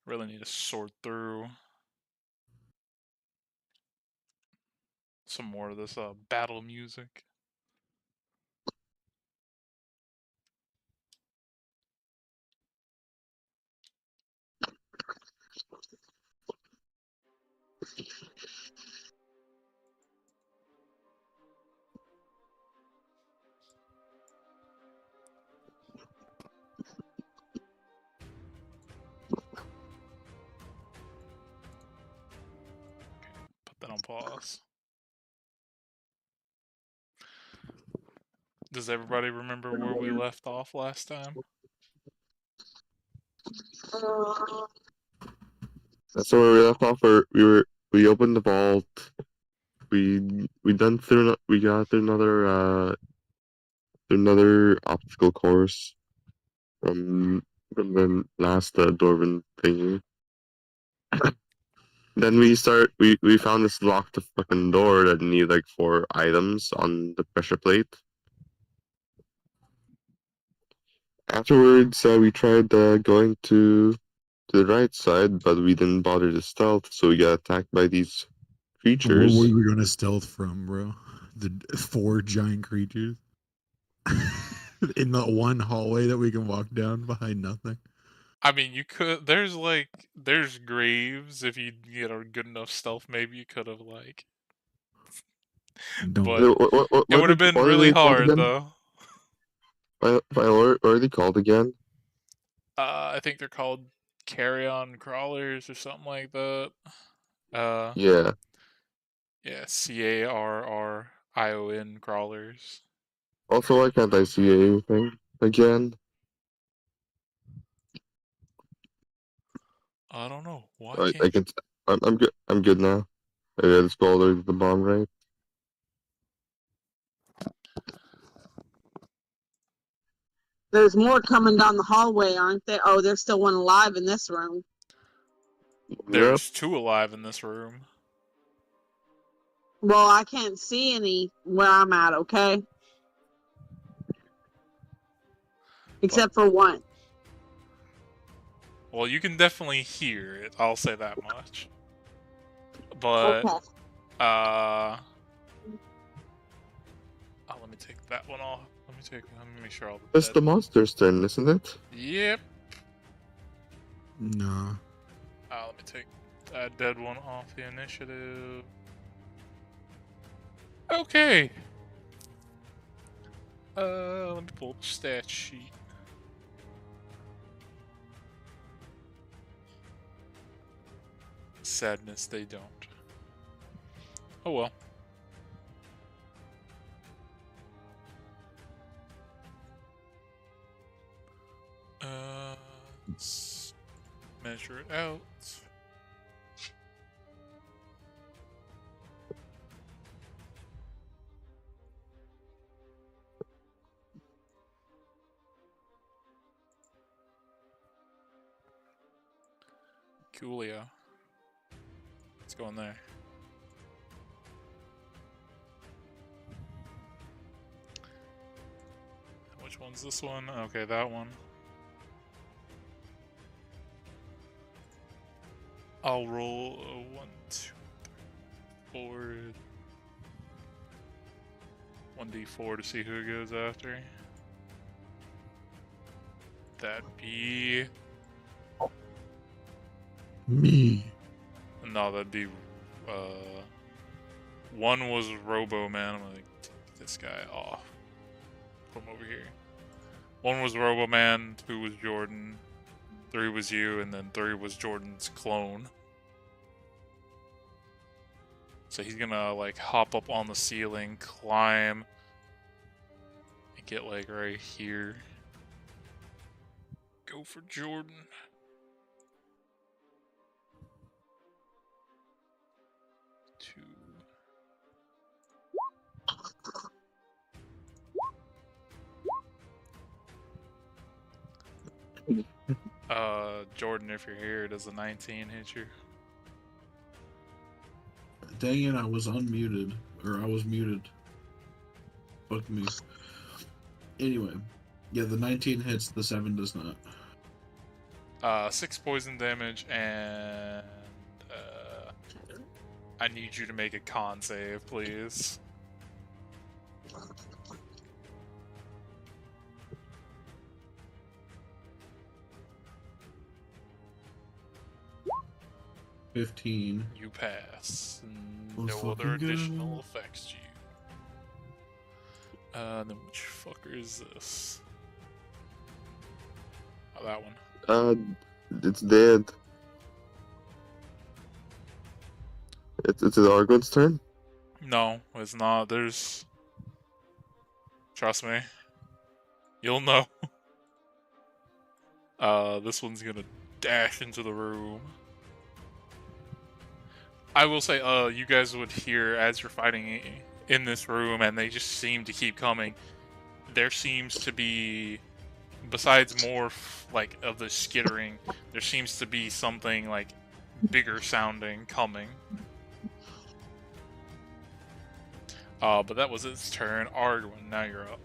Really need to sort through some more of this battle music. Put that on pause. Does everybody remember where we left off last time? That's where we left off. We opened the vault. We done through. We got through another obstacle course from the last Dwarven thingy. Then we found this locked fucking door that needed like 4 items on the pressure plate. Afterwards, we tried going to the right side, but we didn't bother to stealth, so we got attacked by these creatures. Where were we gonna stealth from, bro? The 4 giant creatures in the one hallway that we can walk down behind nothing. I mean, you could. There's graves. If you get a good enough stealth, maybe you could have like. Don't. But it would have been really hard though. What are they called again? I think they're called carrion crawlers or something like that. Yeah. Yeah, CARRION crawlers. Also, why can't I see anything again? I don't know. Why I can't can. I'm good. I'm good now. I just followed the bomb right. There's more coming down the hallway, aren't there? Oh, there's still one alive in this room. There's 2 alive in this room. Well, I can't see any where I'm at, okay? Except for one. Well, you can definitely hear it. I'll say that much. But Okay. oh, let me take that one off. Let me make sure all the It's the monster's turn, isn't it? Yep. No. Let me take that dead one off the initiative. Okay. Let me pull up the stat sheet. Sadness, they don't. Oh well. Let's measure it out. Coolio. Let's go in there. Which one's this one? Okay, that one. I'll roll a 1, 2, 3, 4. 1d4 to see who it goes after. That'd be me. No, that'd be 1 was Robo Man. I'm gonna take this guy off. Put him over here. 1 was Robo Man, 2 was Jordan, 3 was you, and then 3 was Jordan's clone. So he's gonna like hop up on the ceiling, climb, and get like right here. Go for Jordan. Jordan, if you're here, does a 19 hit you? Dang it, I was unmuted. Or I was muted. Fuck me. Anyway. Yeah, the 19 hits, the 7 does not. 6 poison damage, and I need you to make a con save, please. $15. You pass. Let's No other fucking go. additional effects to you. Then which fucker is this? Oh, that one. It's dead. It's the Argon's turn. No, it's not. There's. Trust me. You'll know. This one's gonna dash into the room. I will say, you guys would hear as you're fighting in this room, and they just seem to keep coming. There seems to be, besides more like of the skittering, there seems to be something like bigger sounding coming. But that was its turn. Argwin, now you're up.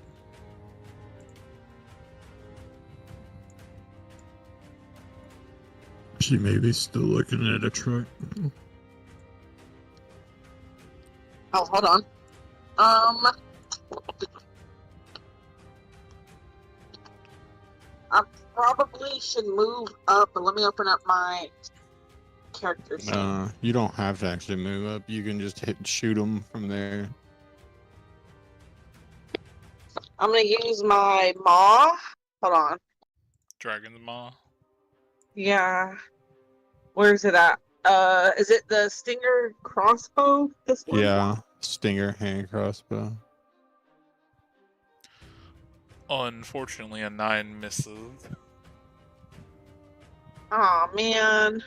She may be still looking at a truck. Oh, hold on. I probably should move up, but let me open up my character sheet. You don't have to actually move up. You can just shoot them from there. I'm gonna use my maw. Hold on. Dragon's Maw. Yeah. Where's it at? Is it the Stinger crossbow? This one? Yeah, Stinger hand crossbow. Unfortunately, a 9 misses. Oh man.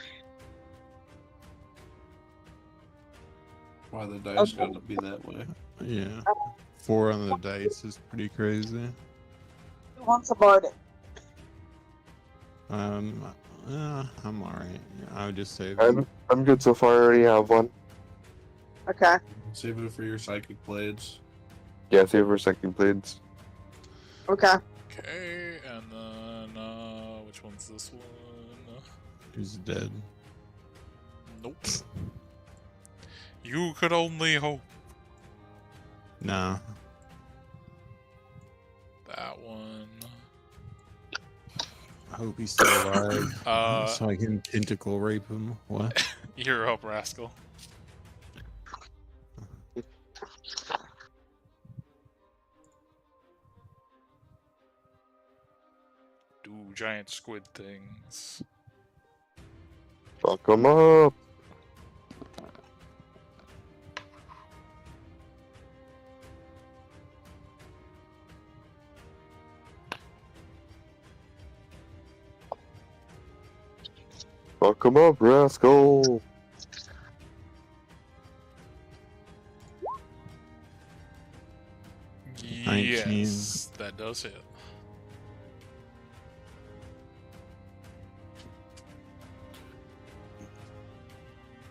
Why the dice Okay. gotta be that way? Yeah, 4 on the dice is pretty crazy. Who wants a bardic? I'm alright. I would just say I'm good so far. I already have one. Okay. Save it for your psychic blades. Yeah, save for second blades. Okay. Okay, and then, which one's this one? he's dead. Nope. You could only hope. Nah. That one. I hope he's still alive. Uh, so I can tentacle rape him. What? You're up, rascal. Do giant squid things. Fuck 'em up. Fuck 'em up, rascal. Yes, that does hit.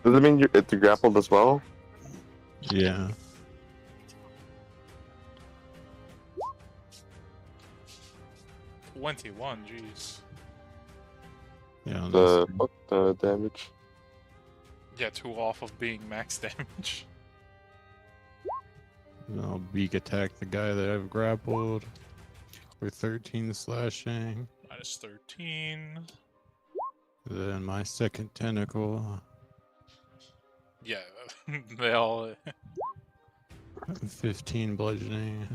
Does it mean it's grappled as well? Yeah. $21, jeez. Yeah. Fuck the damage. Yeah, 2 off of being max damage. I'll beak attack the guy that I've grappled for 13 slashing. Minus 13. Then my second tentacle, Yeah, they all. 15 bludgeoning.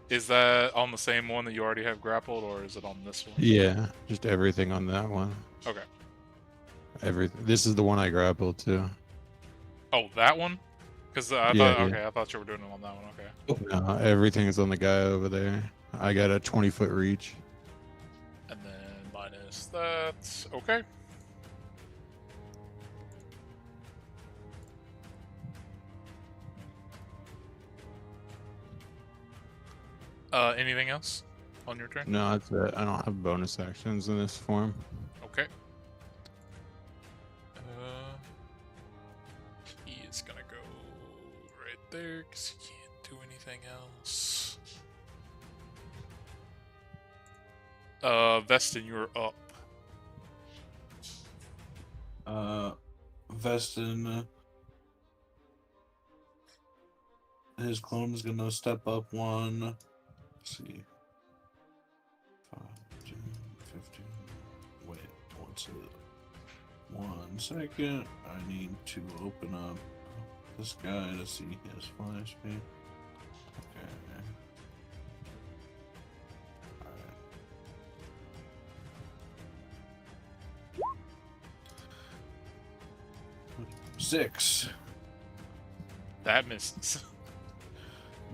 Is that on the same one that you already have grappled, or is it on this one? Yeah, just everything on that one. Okay. Everything. This is the one I grappled to. Oh, that one? Because I Yeah, thought, yeah. okay, I thought you were doing it on that one. Okay. No, everything is on the guy over there. I got a 20-foot reach. And then minus that. Okay. Anything else on your turn? No, that's it. I don't have bonus actions in this form. Okay. He is gonna go right there because he can't do anything else. Vestin, you're up. Vestin, his clone is gonna step up one. Let's see. 5, 10, 15. Wait, what's it? 1 second. I need to open up this guy to see his fly speed. Okay. Alright. 6. That misses.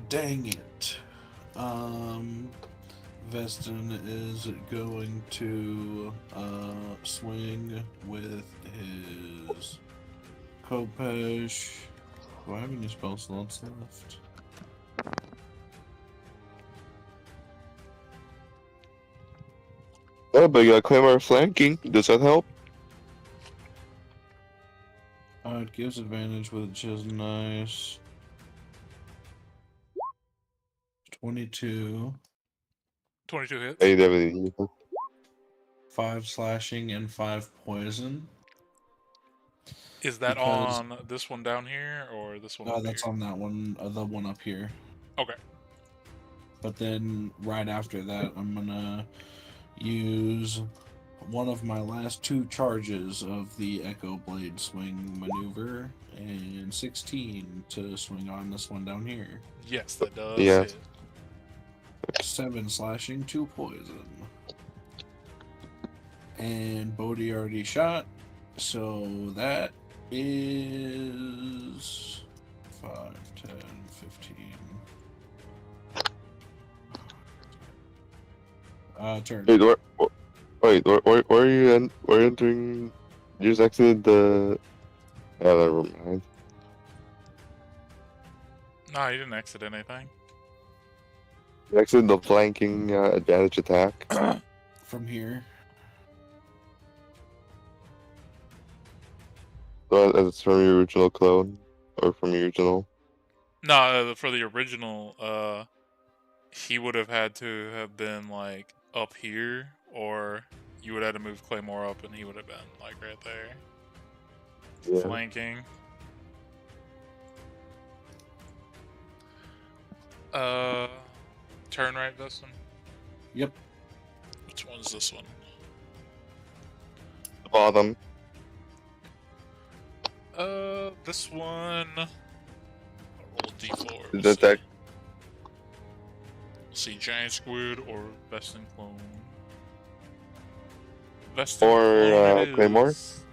Dang it. Vestin is going to swing with his Kopesh. Do I have any spell slots left? Oh, but you got Claymore flanking. Does that help? It gives advantage, which is nice. 22. 22 hits. Hey, David. 5 slashing and 5 poison. Is that because- on this one down here or this one? No, up that's here? on that one, the one up here. Okay. But then right after that, I'm gonna use one of my last 2 charges of the Echo Blade swing maneuver and 16 to swing on this one down here. Yes, that does. Yeah. Hit. 7 slashing, 2 poison. And Bodhi already shot, so that is 5, 10, 15. Turn. Wait, where are you? Where are you entering? You just exited the. Yeah, never mind. No, you didn't exit anything. You exited the flanking advantage attack. From here. So it's from your original clone, or from your original. No, for the original, he would have had to have been like up here, or you would have had to move Claymore up, and he would have been like right there, Yeah. flanking. Turn right, Dustin. Yep. Which one's this one? The bottom. This one. I'll roll D4. Is that See Giant Squid or Vestin Clone. Vestin Or, Clone it Claymore? is.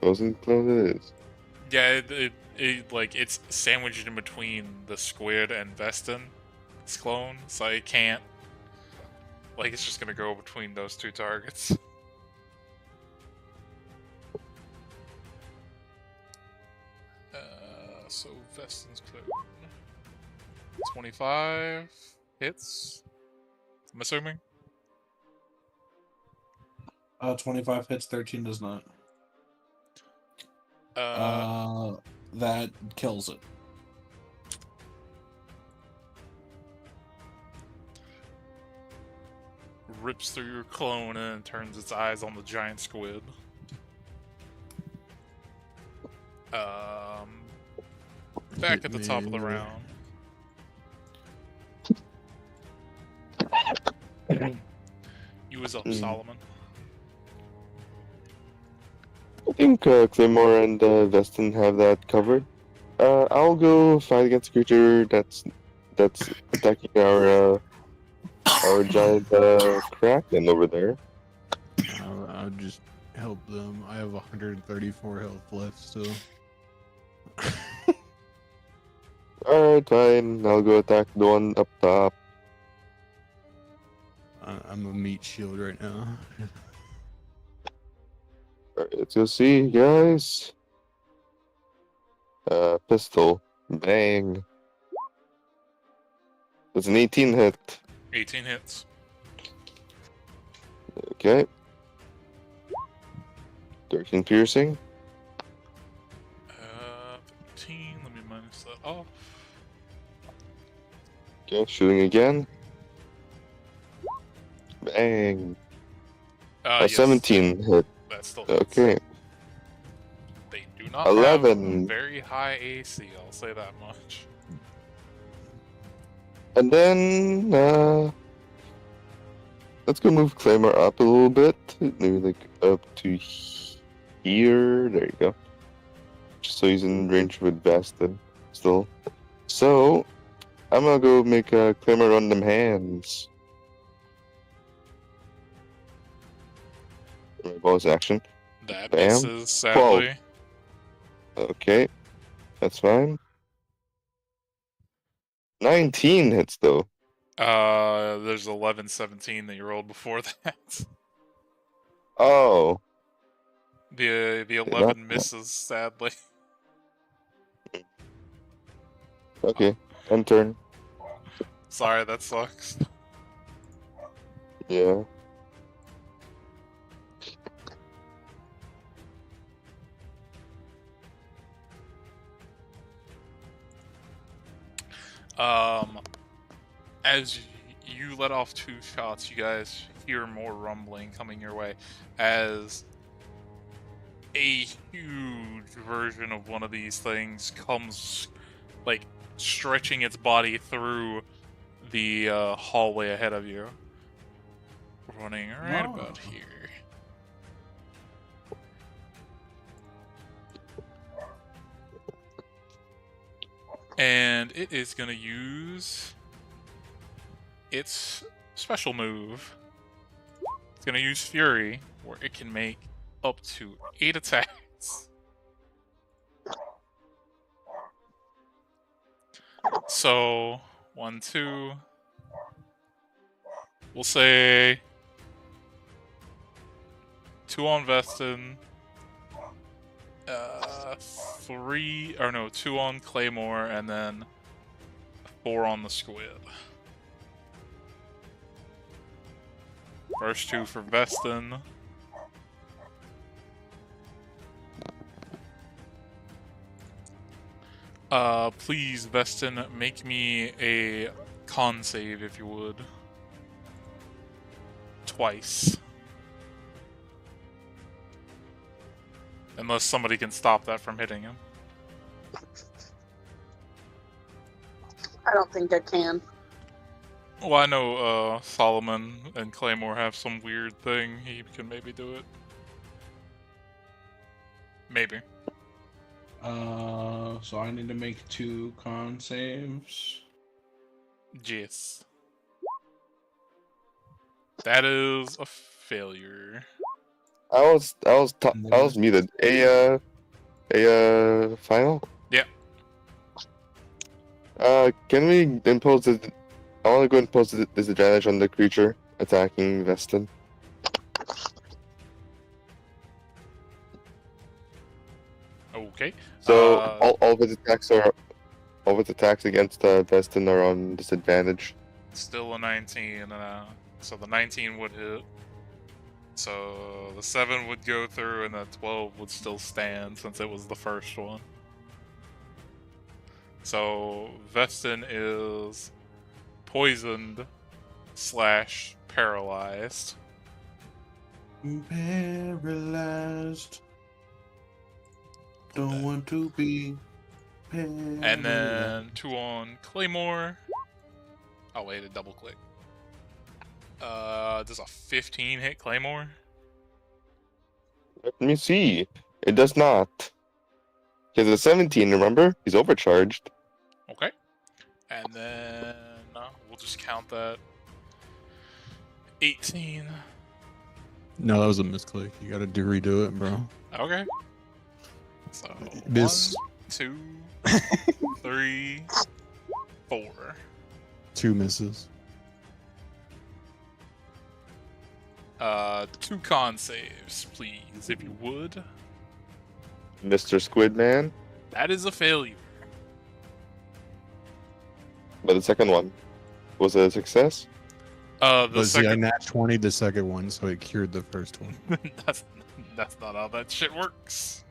Wasn't clone it is. Yeah, it like it's sandwiched in between the Squid and Vestin. It's clone, so it can't. Like it's just gonna go between those 2 targets. So Vestin's clone. 25 hits. I'm assuming. 25 hits, 13 does not. That kills it. Rips through your clone and turns its eyes on the giant squid. Back at the top of the round. You was up, Solomon. I think Claymore and Vestin have that covered. I'll go fight against a creature that's attacking our giant Kraken over there. I'll just help them. I have 134 health left still. Alright, fine. I'll go attack the one up top. I'm a meat shield right now. Alright, let's go see, guys. Pistol. Bang. It's an 18 hit. 18 hits. Okay. 13 piercing. 15. Let me minus that off. Okay, shooting again. Bang. A Yes, 17 hit. that still hits. Okay. do not 11. have very high AC, I'll say that much. And then, let's go move Claymore up a little bit. Maybe like up to here. There you go. Just so he's in range with Vesta still. So, I'm gonna go make Claymore run them hands. My bonus action. That Bam. misses, sadly. Okay, that's fine. 19 hits though. There's 11-17 that you rolled before that. Oh, The not- 11 misses, sadly. okay. End turn. Sorry, that sucks. Yeah. As you let off 2 shots, you guys hear more rumbling coming your way as a huge version of one of these things comes, like, stretching its body through the hallway ahead of you. Running right about here. And it is going to use its special move. It's going to use Fury, where it can make up to 8 attacks. So, 1, 2. We'll say 2 on Vestin. 2 on Claymore, and then 4 on the Squid. First 2 for Vestin. Please, Vestin, make me a con save if you would. Twice. Unless somebody can stop that from hitting him. I don't think I can. Well, I know Solomon and Claymore have some weird thing. He can maybe do it. Maybe. So I need to make 2 con saves. Yes. That is a failure. I was muted. Final? Yeah. Can we impose I want to go and impose a disadvantage on the creature attacking Vestin. Okay. So all of its attacks against Vestin are on disadvantage. Still a 19, so the 19 would hit. So the 7 would go through, and the 12 would still stand since it was the first one. So Vestin is poisoned / paralyzed. Paralyzed. Don't want to be paralyzed. And then 2 on Claymore. Oh wait, a double click. Does a 15 hit Claymore? Let me see. It does not. He has a 17, remember? He's overcharged. Okay. And then we'll just count that. 18. No, that was a misclick. You gotta redo it, bro. Okay. So Miss. 1, 2, 3, 4. 2 misses. 2 con saves, please, if you would. Mr. Squidman. That is a failure. But the second one was a success. The But see, I second. nat 20 the second one, so it cured the first one. that's not how that shit works.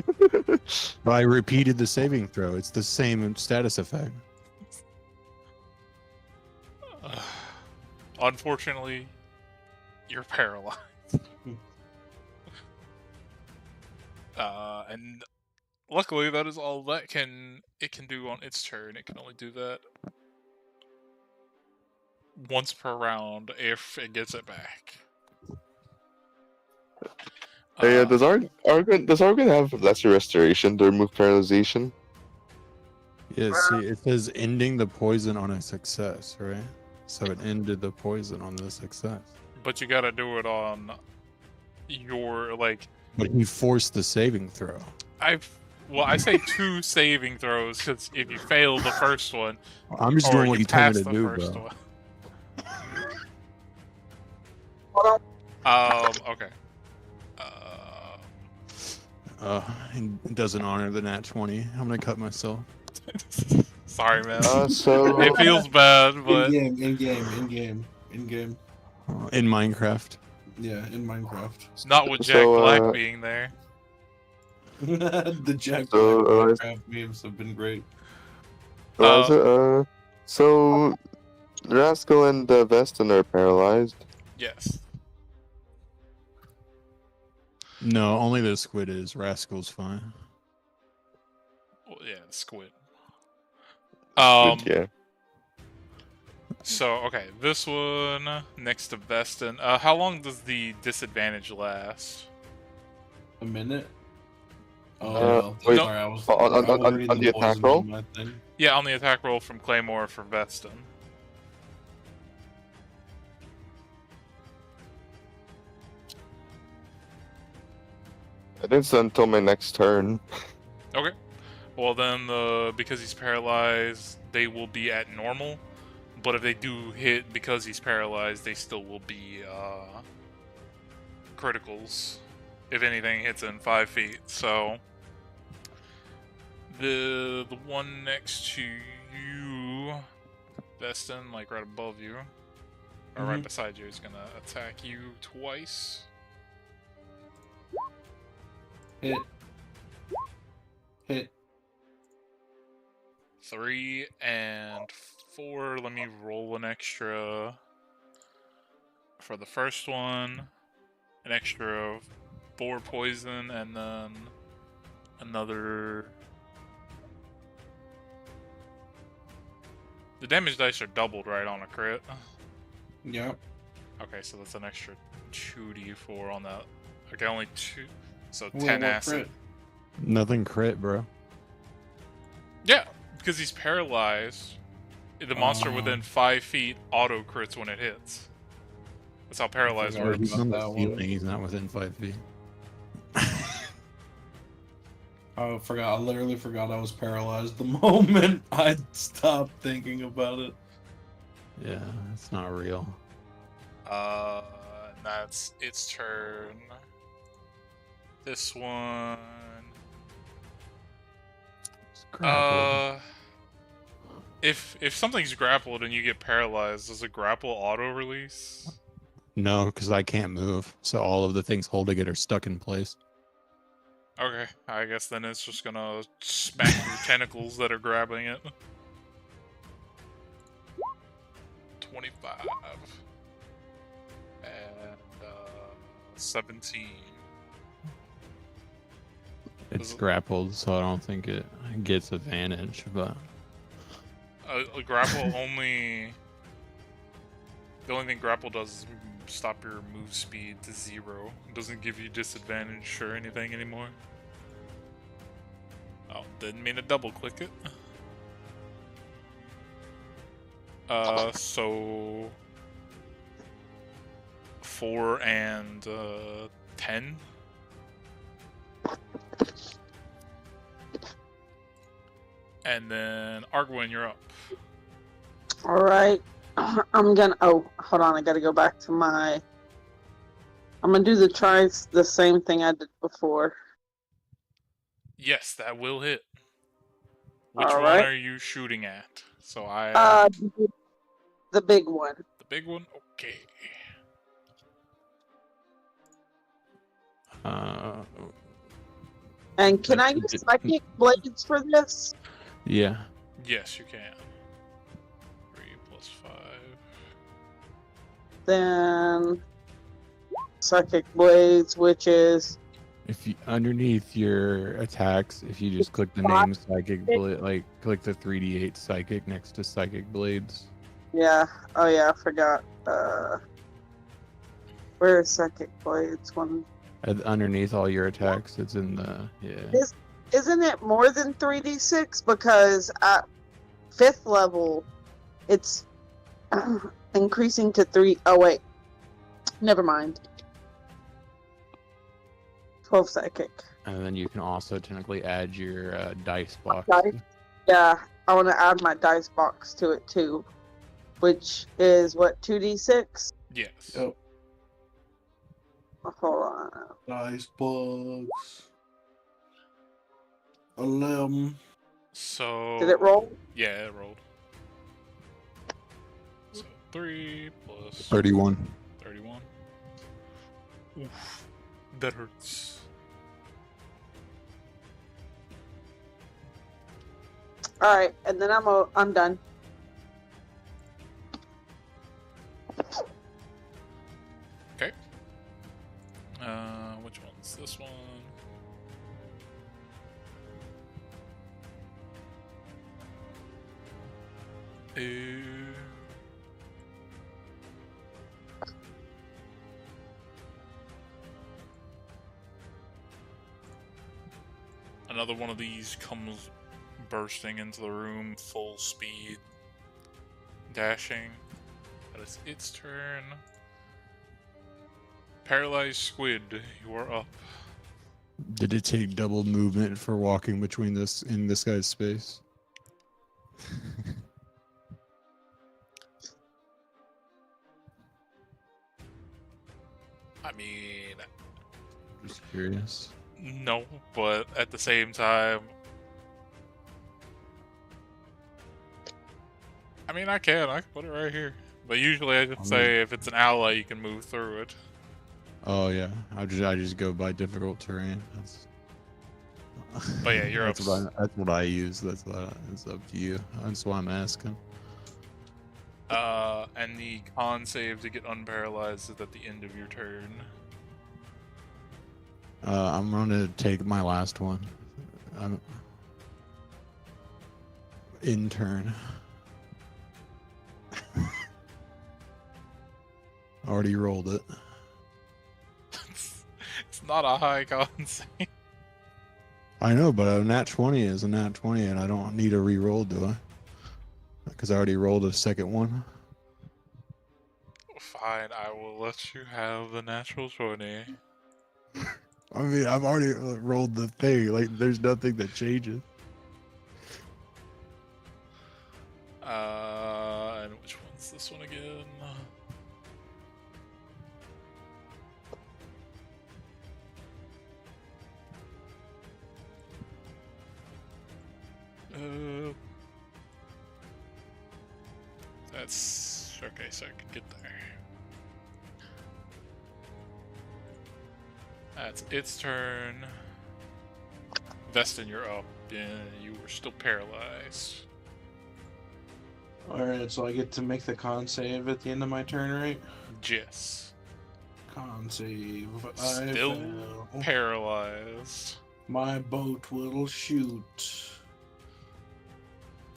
But I repeated the saving throw. It's the same status effect. Unfortunately, you're paralyzed. And luckily, that is all that it can do on its turn. It can only do that once per round if it gets it back. Hey, does Argon have lesser restoration to remove paralyzation? Yeah, see, it says ending the poison on a success, right? So it ended the poison on the success. But you gotta do it on your But he forced the saving throw. I say 2 saving throws because if you fail the first one, I'm just or doing what you you told me pass to the do, first bro. one. Hold on. Okay. It doesn't honor the nat 20. I'm gonna cut myself. Sorry, man. So It feels bad, but In game. In Minecraft. Yeah, in Minecraft. not with Jack So, Black being there. The Jack So, Black Minecraft memes have been great. so Rascal and Veston are paralyzed. Yes. No, only the squid is. Rascal's fine. Well, yeah, squid. Yeah. So, okay, this one next to Veston. How long does the disadvantage last? A minute? Oh, Uh, sorry, wait, I was on reading the attack poison roll? on my thing. Yeah, on the attack roll from Claymore for Veston. I think it's until my next turn. Okay. Well, then, because he's paralyzed, they will be at normal. But if they do hit because he's paralyzed, they still will be criticals. If anything hits in 5 feet. So the one next to you, Veston, like right above you, or right beside you, is gonna attack you twice. Hit. 3 and 4. Let me roll an extra for the first one. An extra 4 poison, and then another. The damage dice are doubled, right, on a crit? Yeah. Okay, so that's an extra 2d4 on that. Okay, only 2. So Wait, 10 what acid. crit? Nothing crit, bro. Yeah, because he's paralyzed. The monster within 5 feet auto crits when it hits. That's how paralyzed forgot works. He's on the that one. ceiling. He's not within 5 feet. I literally forgot I was paralyzed the moment I stopped thinking about it. Yeah, it's not real. That's its turn. This one. It's grappled. If something's grappled and you get paralyzed, does a grapple auto release? No, because I can't move. So all of the things holding it are stuck in place. Okay, I guess then it's just gonna smack your tentacles that are grabbing it. 25 and 17. It's grappled, so I don't think it gets advantage, but A grapple only. The only thing grapple does is stop your move speed to 0. It doesn't give you disadvantage or anything anymore. Oh, didn't mean to double click it. So 4 and 10. And then Arguin, you're up. All right. I'm gonna. Oh, hold on. I gotta go back to my. I'm gonna do the same thing I did before. Yes, that will hit. Which All one right. are you shooting at? So I. The big one. The big one? Okay. And can I use psychic blades for this? yeah. Yes, you can. 3 plus 5. Then psychic blades, which is If you underneath your attacks, if you just click the name Psychic Blade, like click the 3d8 Psychic next to Psychic Blades. Yeah. Oh yeah, I forgot. Where is Psychic Blades? One. Underneath all your attacks, it's in the Isn't it more than 3d6? Because at 5th level, it's increasing to 3. Oh wait, never mind. 12 Psychic. And then you can also technically add your dice box. Dice? Yeah, I want to add my dice box to it too, which is what, 2d6? Yes. Yep. Hold on. Dice bugs. 11. So. Did it roll? Yeah, it rolled. So 3 plus 31. 31. Oof, that hurts. All right, and then I'm done. Okay. Which one's this one? Another one of these comes bursting into the room, full speed, dashing. That is its turn. Paralyzed Squid, you are up. Did it take double movement for walking between this in this guy's space? I mean, Just curious. no, but at the same time, I mean, I can put it right here. But usually I just say if it's an ally, you can move through it. Oh yeah, I just go by difficult terrain. But yeah, you're that's up. that's what I use. It's up to you. That's why I'm asking. And the con save to get unparalyzed is at the end of your turn. I'm gonna take my last one. I'm in turn. Already rolled it. It's not a high con save. I know, but a nat 20 is a nat 20, and I don't need a re-roll, do I? Because I already rolled a second one. Fine, I will let you have the natural 20. I mean, I've already rolled the thing. Like, there's nothing that changes. And which one's this one again? That's okay, so I can get there. That's its turn. Vestin, you're up. Yeah, you were still paralyzed. Alright, so I get to make the con save at the end of my turn, right? Jess. Con save. Still I fail. paralyzed. My boat will shoot.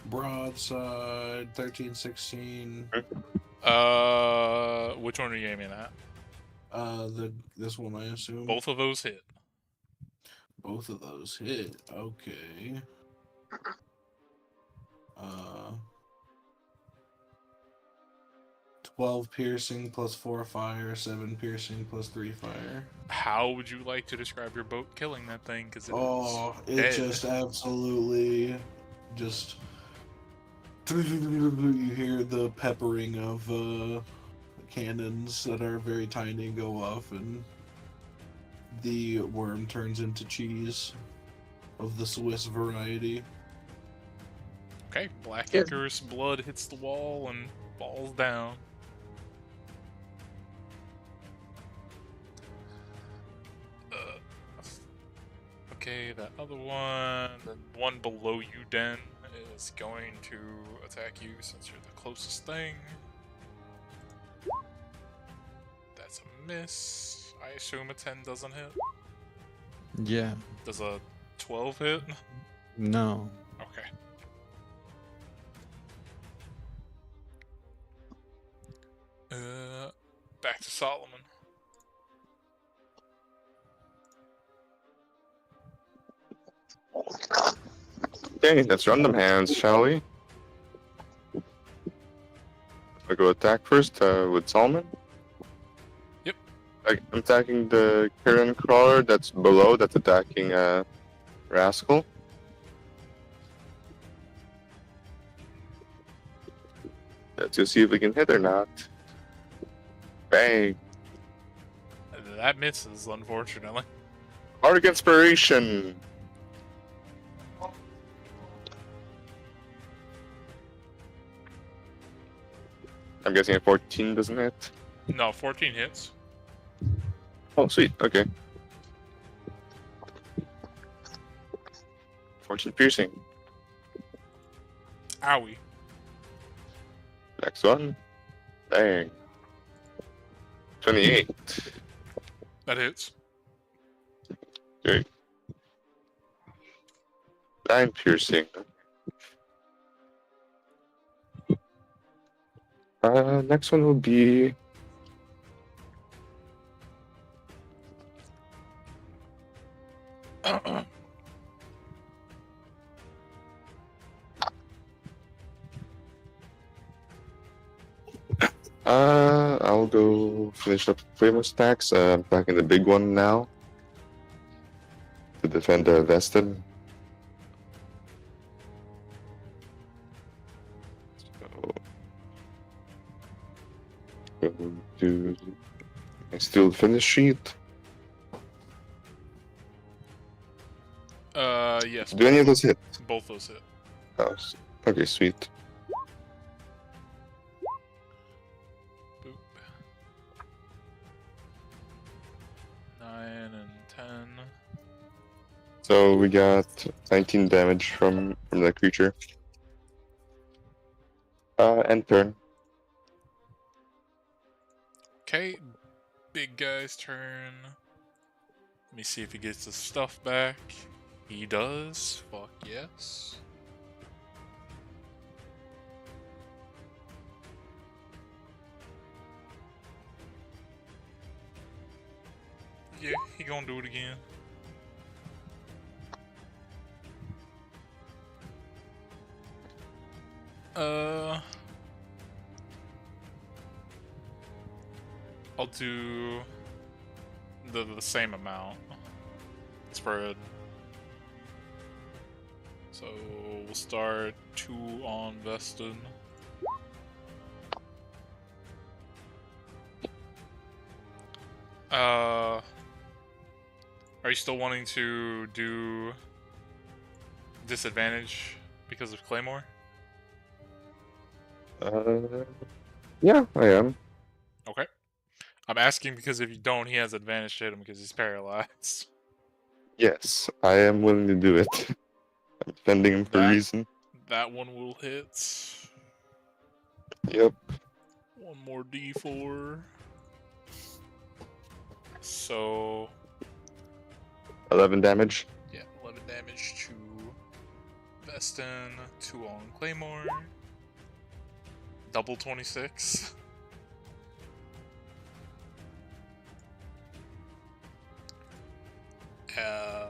Broadside, 13, 16. Which one are you aiming at? This one I assume. Both of those hit. Both of those hit. Okay. 12 piercing plus 4 fire, 7 piercing plus 3 fire. How would you like to describe your boat killing that thing? Because It dead. just absolutely just. You hear the peppering of cannons that are very tiny go off, and the worm turns into cheese of the Swiss variety. Okay, Black Good. Icarus blood hits the wall and falls down. Okay, that other one, the one below you, Den, is going to attack you since you're the closest thing. That's a miss. I assume a 10 doesn't hit. Yeah. Does a 12 hit? No. Okay. Back to Solomon. Okay, let's random hands, shall we? I go attack first with Solomon. Yep. I'm attacking the Karen crawler that's below, that's attacking Rascal. Let's just see if we can hit or not. Bang! That misses, unfortunately. Arc Inspiration! I'm guessing a 14 doesn't hit. No, 14 hits. Oh, sweet, okay. 14 piercing. Owie. Next one. Bang. 28. That hits. Okay. 9 piercing. Next one will be I'll go finish up Flavor Stacks. I'm attacking the big one now to defend Vestin. So, go to I still finish sheet. Yes. Do any of those hit? Both those hit. Oh, okay, sweet. Boop. 9 and 10. So we got 19 damage from that creature. End turn. Okay, big guy's turn. Let me see if he gets his stuff back. He does. Fuck yes. Yeah, he gonna do it again. I'll do the same amount spread. So we'll start 2 on Vestin. Are you still wanting to do disadvantage because of Claymore? Yeah, I am. Okay. I'm asking because if you don't, he has advantage to hit him because he's paralyzed. Yes, I am willing to do it. I'm defending him for a reason. That one will hit. Yep. One more d4. So 11 damage. yeah, 11 damage to Vestin, 2 on Claymore. Double 26. Uh,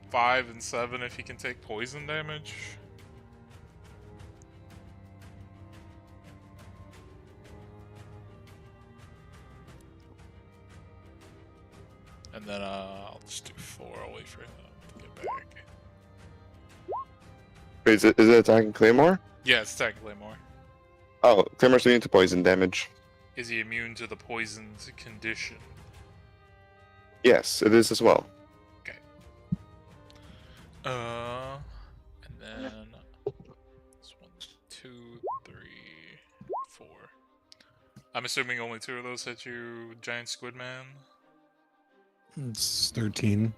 5 and 7 if he can take poison damage. And then I'll just do 4. I'll wait for him to get back. Wait, is it attacking Claymore? Yeah, it's attacking Claymore. Oh, Claymore's immune to poison damage. Is he immune to the poisoned condition? Yes, it is as well. Okay. And then it's 1, 2, 3, 4. I'm assuming only 2 of those hit you, Giant Squid Man. It's 13.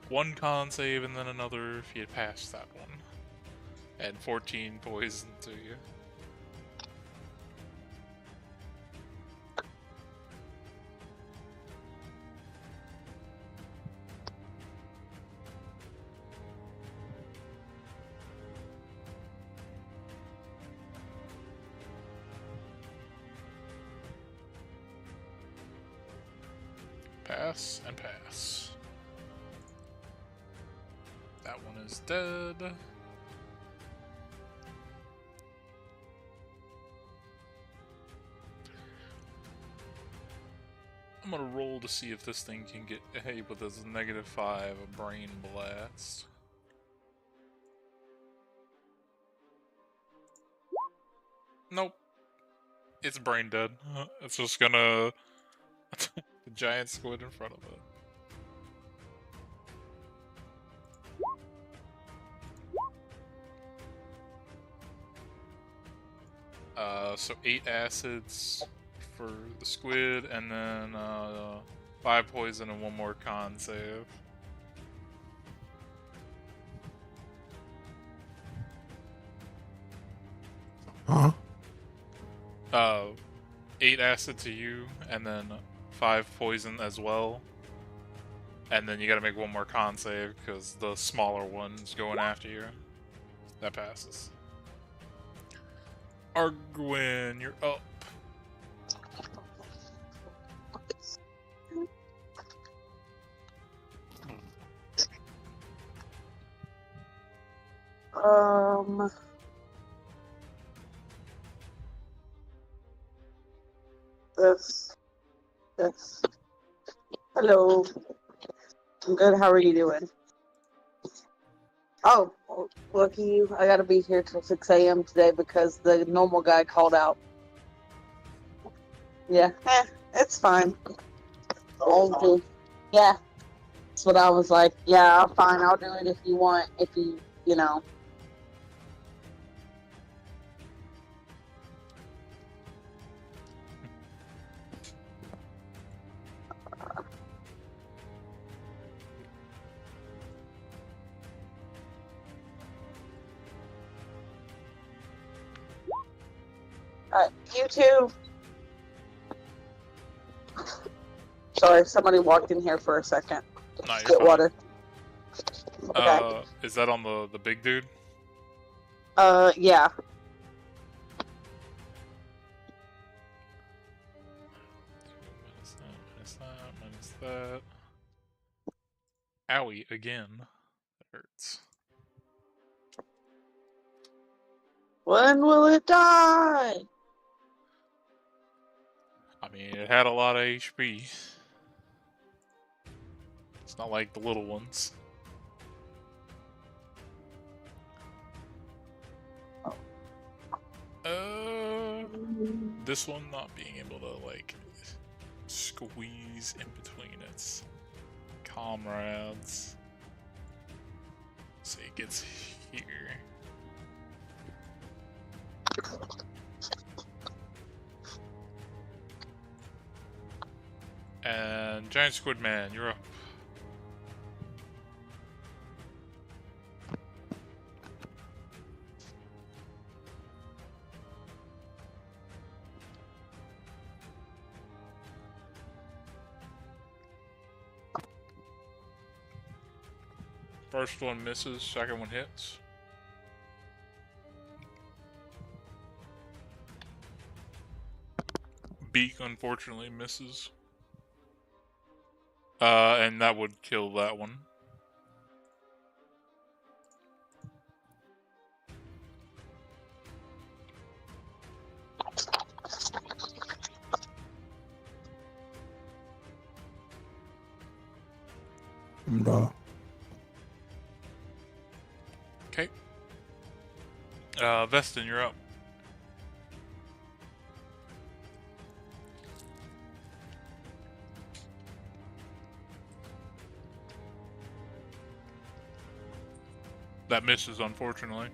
One con save and then another if he had passed that one. And 14 poison to you. Pass and pass. That one is dead. I'm gonna roll to see if this thing can get hit with this -5, a brain blast. Nope. It's brain dead. It's just gonna the giant squid in front of it. So 8 acids for the squid, and then 5 poison and 1 more con save. Huh? 8 acid to you, and then 5 poison as well. And then you gotta make 1 more con save, because the smaller one's going after you. That passes. Arguin, you're up. This. Hello. I'm good. How are you doing? Oh, lucky you. I gotta be here till 6 a.m. today because the normal guy called out. Yeah, it's fine. Okay. Yeah, that's what I was like. Yeah, fine. I'll do it if you want. If you know. You too. Sorry, somebody walked in here for a second. No, you're Get fine. water. Okay. Is that on the big dude? Yeah. Minus that. Owie, again. That hurts. When will it die? I mean, it had a lot of HP. It's not like the little ones. This one not being able to, like, squeeze in between its comrades. So it gets here. And Giant Squid Man, you're up. First one misses, second one hits. Beak unfortunately misses. And that would kill that one. Okay. Vestin, you're up. That misses, unfortunately.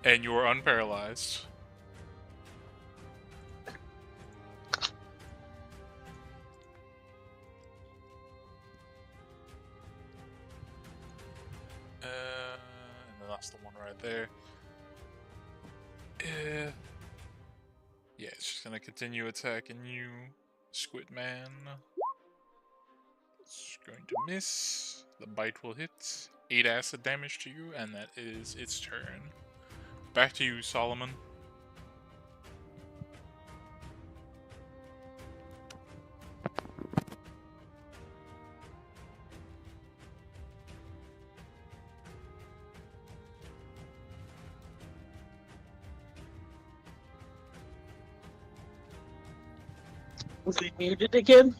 And you're unparalyzed. that's the one right there. Yeah, it's just gonna continue attacking you, Squid Man. It's going to miss. The bite will hit. 8 acid damage to you, and that is its turn. Back to you, Solomon. Was he muted again?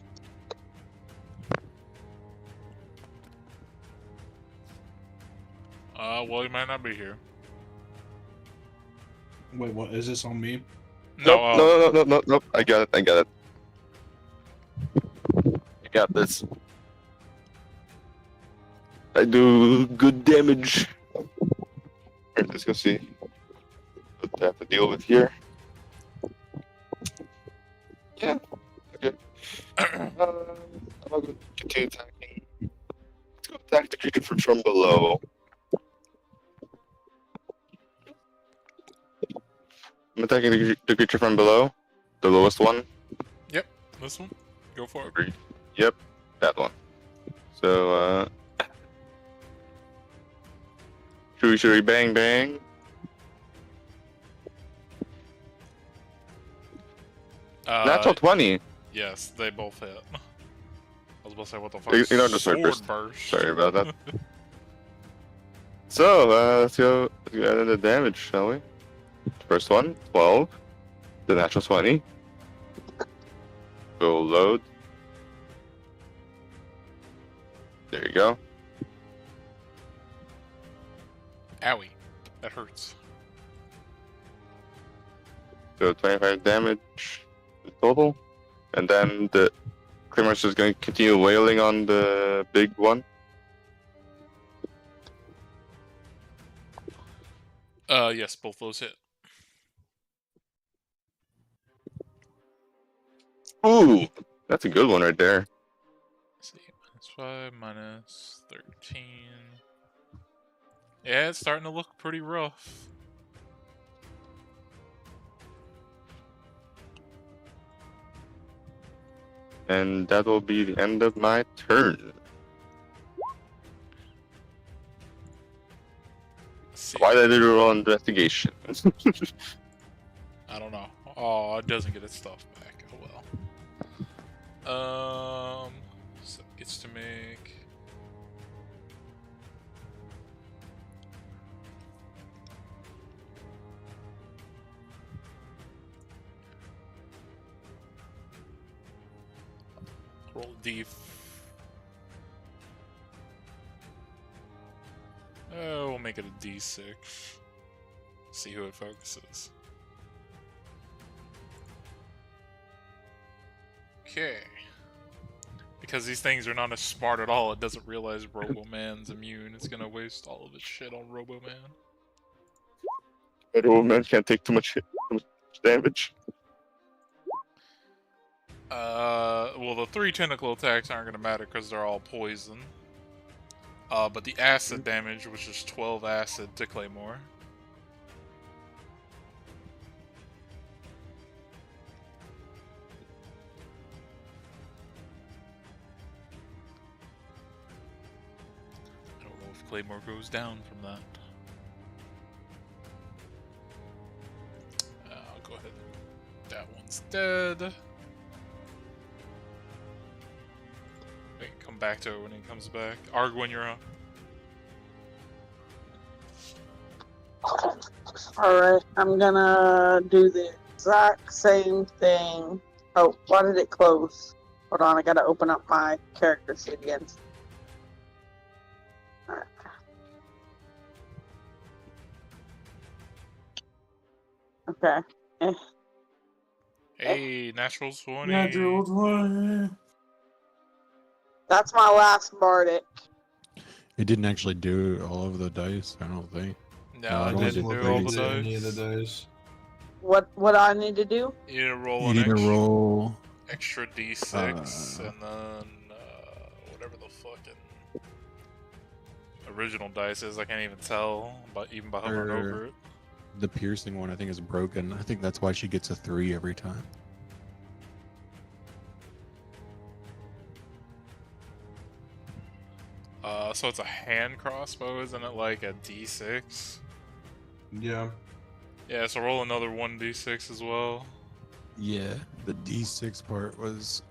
Well, he might not be here. Wait, what? Is this on me? No, No. I got it. I got this. I do good damage. Alright, let's go see what I have to deal with here. Yeah, okay. I'm gonna continue attacking. Let's go attack the creature from below. I'm attacking the creature from below. The lowest one. this one. Go for it. Agreed. Yep, that one. So, Shuri bang bang. Natural 20. Yes, they both hit. I was about to say, what the fuck? Ignore the sword burst. Sorry about that. So, let's go add in the damage, shall we? First one, 12. The natural 20. Go load. There you go. Owie. That hurts. So 25 damage total. And then the Claymore is going to continue wailing on the big one. Yes, both those hit. Ooh, that's a good one right there. Let's see, -5, -13. Yeah, it's starting to look pretty rough. And that will be the end of my turn. Let's see. Why did I do roll investigation? I don't know. Oh, it doesn't get its stuff back. Oh well. So it gets to make. Roll D. We'll make it a D6. See who it focuses. Okay. Because these things are not as smart at all, it doesn't realize Robo-Man's immune. It's gonna waste all of its shit on Robo-Man. But old man can't take too much damage. Well, the 3 tentacle attacks aren't gonna matter because they're all poison. But the acid damage, which is 12 acid to Claymore. I don't know if Claymore goes down from that. I'll go ahead. That one's dead. Wait, come back to it when he comes back. Arguin, you're up. Alright, I'm gonna do the exact same thing. Oh, why did it close? Hold on, I gotta open up my character sheet again. Alright. Okay. Hey, natural 20. Natural 20. That's my last Bardic. It didn't actually do all of the dice, I don't think. No, I I don't didn't think do all the it Any of the dice. dice. What I need to do? You need to roll You an need to roll. extra D6 and then whatever the fucking original dice is. I can't even tell, but even by hovering Or- over it. The piercing one, I think, is broken. I think that's why she gets a 3 every time. So it's a hand crossbow, isn't it? Like a D6. Yeah. Yeah. So roll another 1d6 as well. Yeah, the D6 part was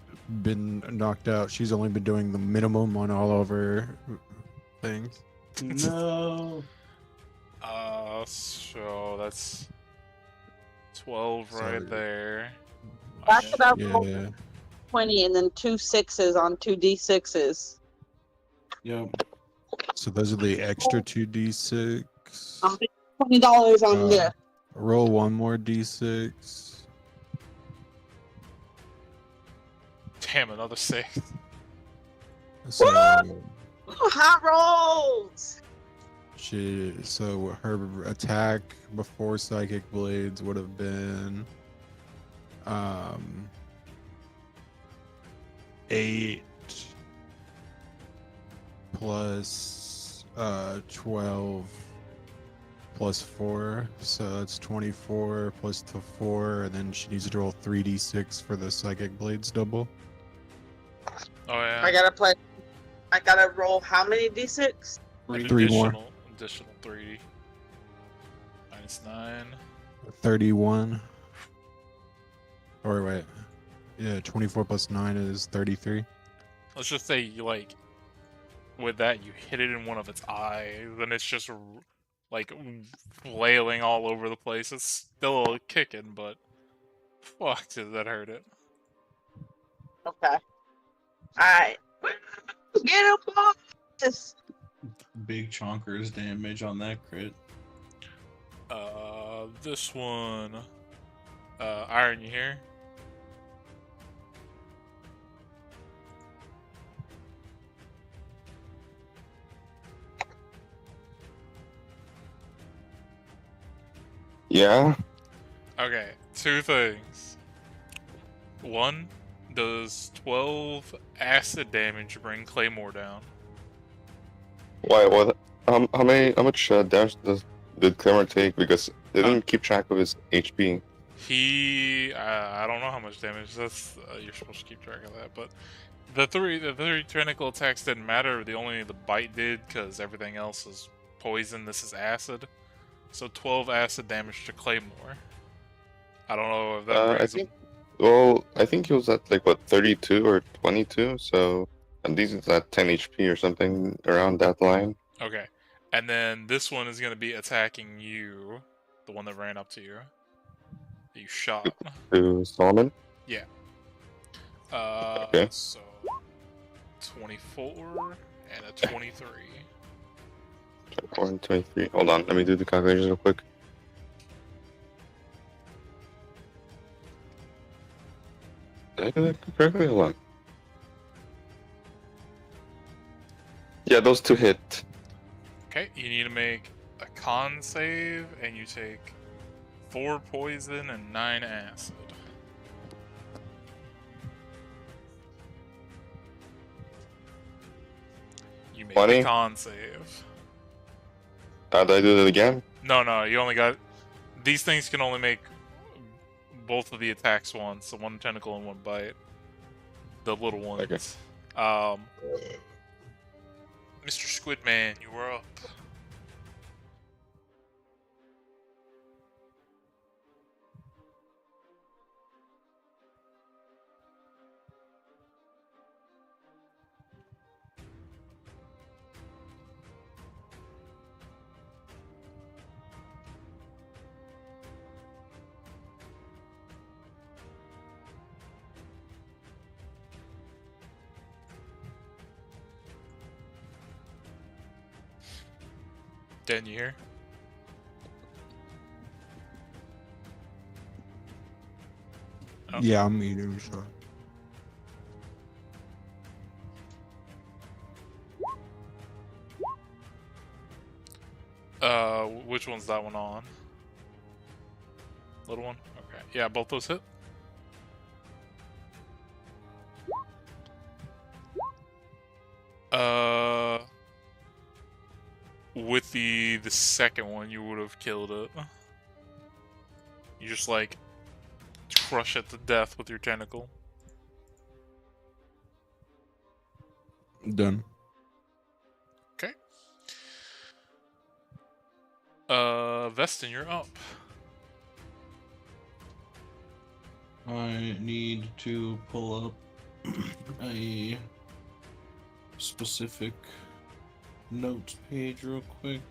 been knocked out. She's only been doing the minimum on all of her things. No. So that's 12 right Sorry. there. Back Minus- it up, Yeah, 20, and then 2 6s on 2 d6s. Yep. so those are the extra 2 D6. $20 on Uh, this. Roll one more D6. Damn, another 6. So Hot rolls! so her attack before Psychic Blades would have been 8 plus 12 plus 4, so that's 24 plus the 4, and then she needs to roll 3d6 for the Psychic Blades double. Oh yeah. I gotta roll how many d6? An 3 more. Additional 3. Minus 9. 31. Or wait. Yeah, 24 plus 9 is 33. Let's just say you like with that you hit it in one of its eyes, and it's just like flailing all over the place. It's still kicking, but fuck, did that hurt it? Okay. Alright. Get him off this. Big chonkers damage on that crit. This one. Iron, you here? Yeah. Okay, 2 things. One, does 12 acid damage bring Claymore down? Why? What? How much damage did Claymore take? Because they didn't keep track of his HP. He, I don't know how much damage. That's you're supposed to keep track of that. But the three technical attacks didn't matter. The bite did, because everything else is poison. This is acid. So 12 acid damage to Claymore. I don't know if that I brings think. Well, I think he was at like what 32 or 22. So at least it's at 10 HP or something around that line. Okay, and then this one is gonna be attacking you, the one that ran up to you. That you shot. To Solomon. Okay. So 24 and a 23. 24 and 23. Hold on, let me do the calculations real quick. Did I do that correctly? Hold on. Yeah, those two hit. Okay, you need to make a con save, and you take 4 poison and 9 acid. You make 20? the con save. Did I do that again? No, you only got... These things can only make both of the attacks once, so 1 tentacle and 1 bite. The little ones. Okay. Mr. Squidman, you were up. Dan, you here? Oh. Yeah, I'm eating, so. Which one's that one on? Little one? Okay. Yeah, both those hit. with the second one, you would have killed it. You just like crush it to death with your tentacle. Done. Okay. Vestin, you're up. I need to pull up a specific notes page real quick.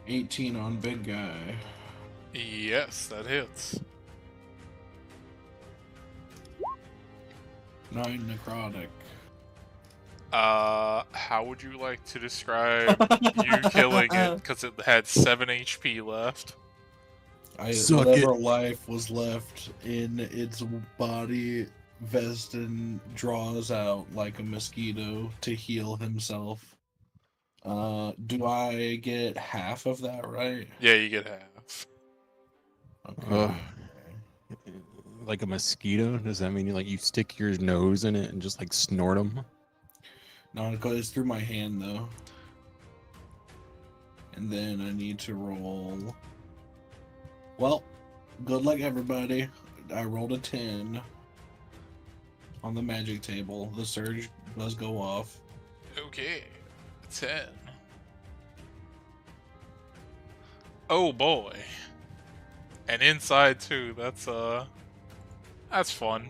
$18 on big guy. Yes, that hits. 9 necrotic. How would you like to describe you killing it? Because it had 7 HP left. Suck Whatever life was left in its body, Vestin draws out like a mosquito to heal himself. Do I get half of that, right? Yeah, you get half. Okay. Like a mosquito? Does that mean you stick your nose in it and just like snort them? No, it goes through my hand though. And then I need to roll. Well, good luck everybody. I rolled a 10 on the magic table. The surge does go off. Okay, 10. Oh boy. And inside too. That's fun.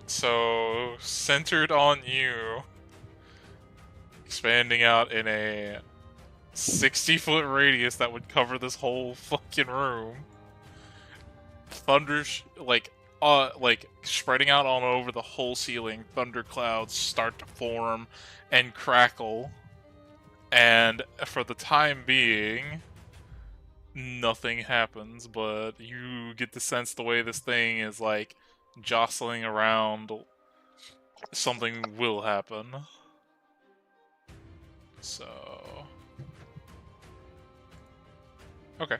So, centered on you, expanding out in a 60-foot radius that would cover this whole fucking room. Thunder, like spreading out all over the whole ceiling, thunder clouds start to form and crackle. And for the time being, nothing happens, but you get the sense the way this thing is like jostling around, something will happen. So, okay.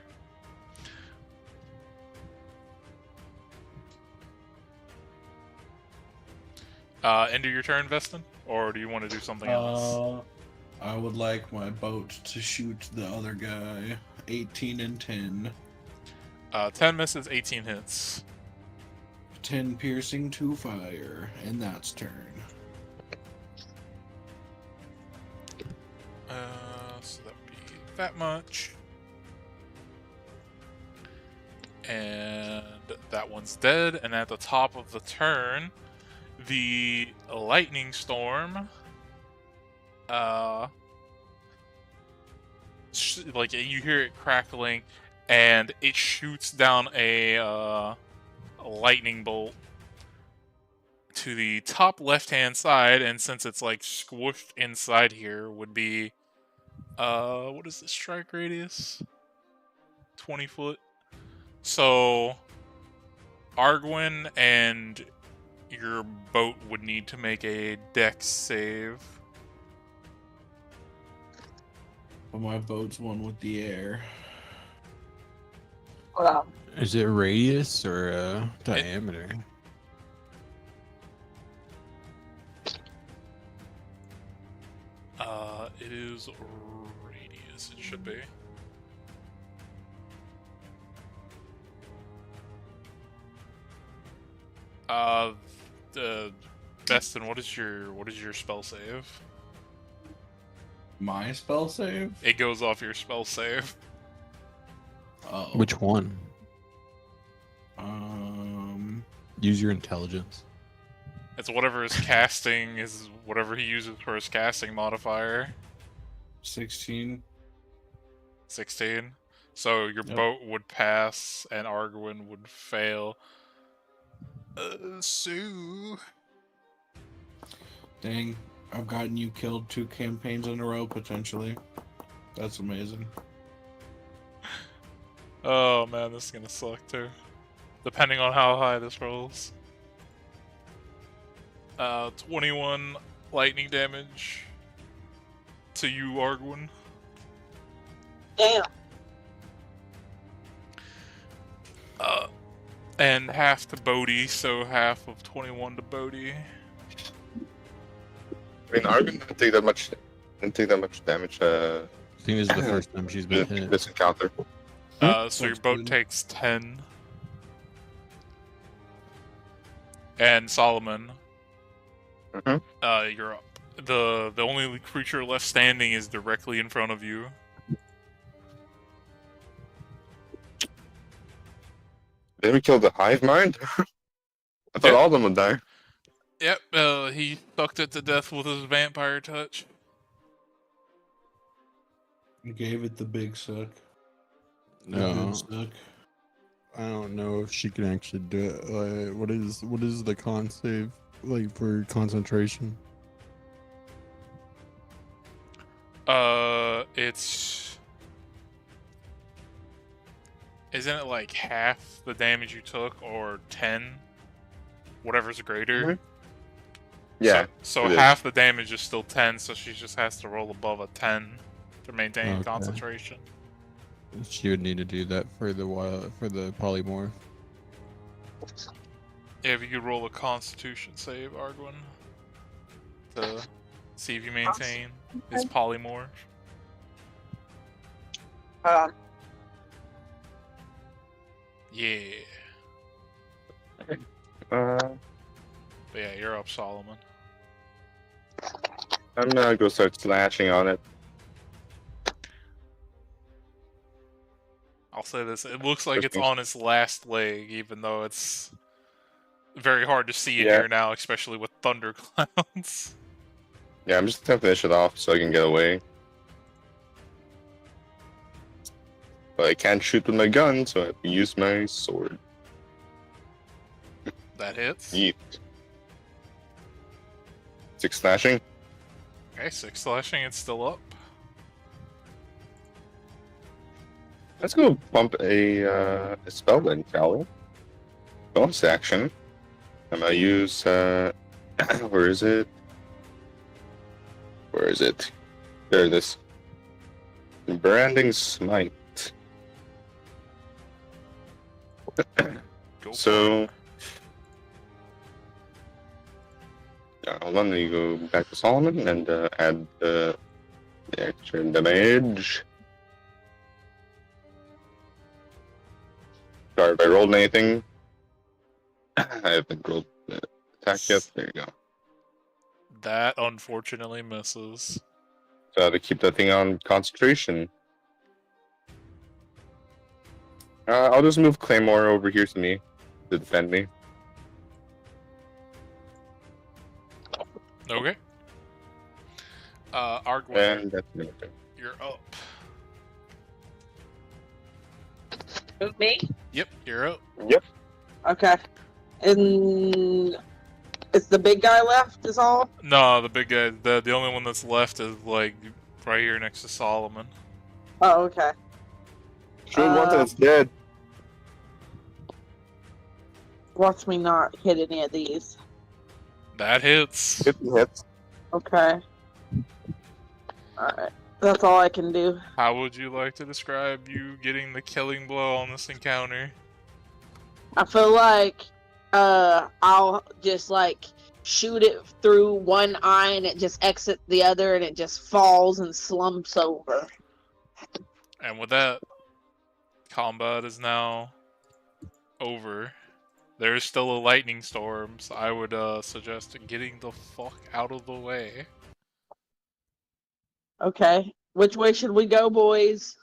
End of your turn, Vestin? Or do you want to do something else? I would like my boat to shoot the other guy. 18 and 10. 10 misses, 18 hits. 10 piercing, 2 fire, and that's turn. So that would be that much. And that one's dead. And at the top of the turn, the lightning storm, like you hear it crackling, and it shoots down a lightning bolt to the top left-hand side, and since it's like squished inside here, would be what is the strike radius? 20 foot. So Arguin and your boat would need to make a dex save. But my boat's one with the air. Wow. Is it radius or diameter? It is radius, it should be. Beston, what is your spell save? My spell save? It goes off your spell save. Oh. Which one? Um. Use your intelligence. It's whatever his casting is, whatever he uses for his casting modifier. 16. 16. So your Yep. boat would pass and Arguin would fail. Dang, I've gotten you killed 2 campaigns in a row, potentially. That's amazing. Oh man, this is gonna suck too. Depending on how high this rolls. 21 lightning damage to you, Arguin. Damn. And half to Bodhi, so half of 21 to Bodhi. I mean, Arvin didn't take that much. Didn't take that much damage. I think this is the first time she's been hit. This encounter. So your That's boat good. takes 10. And Solomon, Mhm. you're up. The only creature left standing is directly in front of you. Did we kill the hive mind? I thought Yeah. all of them would die. Yep, he sucked it to death with his vampire touch. You gave it the big suck. The No, good suck. I don't know if she can actually do it. What is the con save like for concentration? It's... Isn't it like half the damage you took, or 10? Whatever's greater? Mhm. Yeah. So it is. half the damage is still 10, so she just has to roll above a 10 to maintain Okay. concentration. She would need to do that for the polymorph. Yeah, if you could roll a Constitution save, Arguin, to see if you maintain his polymorph. Yeah. Uh, But yeah, you're up, Solomon. I'm gonna go start slashing on it. I'll say this, it looks like it's Okay. on its last leg, even though it's very hard to see in Yeah. here now, especially with thunderclouds. Yeah, I'm just gonna finish it off so I can get away. But I can't shoot with my gun, so I have to use my sword. That hits. Yeet. 6 slashing. Okay, 6 slashing, it's still up. Let's go pump a spell then, shall we? Bonus action. I'm gonna use where is it? Where is it? There it is. Branding Smite. Go So hold on, you go back to Solomon and add the extra damage. Sorry if I rolled anything. I haven't rolled the attack yet. There you go. That unfortunately misses. So I have to keep that thing on concentration. I'll just move Claymore over here to me to defend me. Okay. Arguin, And that's me. you're up. Me? Yep, you're up. Okay. And is the big guy left is all? No, the big guy, the only one that's left is like right here next to Solomon. Oh, okay. Shoot one that's dead. Watch me not hit any of these. That hits. 50 hits. Okay. Alright. That's all I can do. How would you like to describe you getting the killing blow on this encounter? I feel like I'll just like shoot it through one eye and it just exits the other and it just falls and slumps over. And with that, combat is now over. There's still a lightning storm, so I would suggest getting the fuck out of the way. Okay. Which way should we go, boys?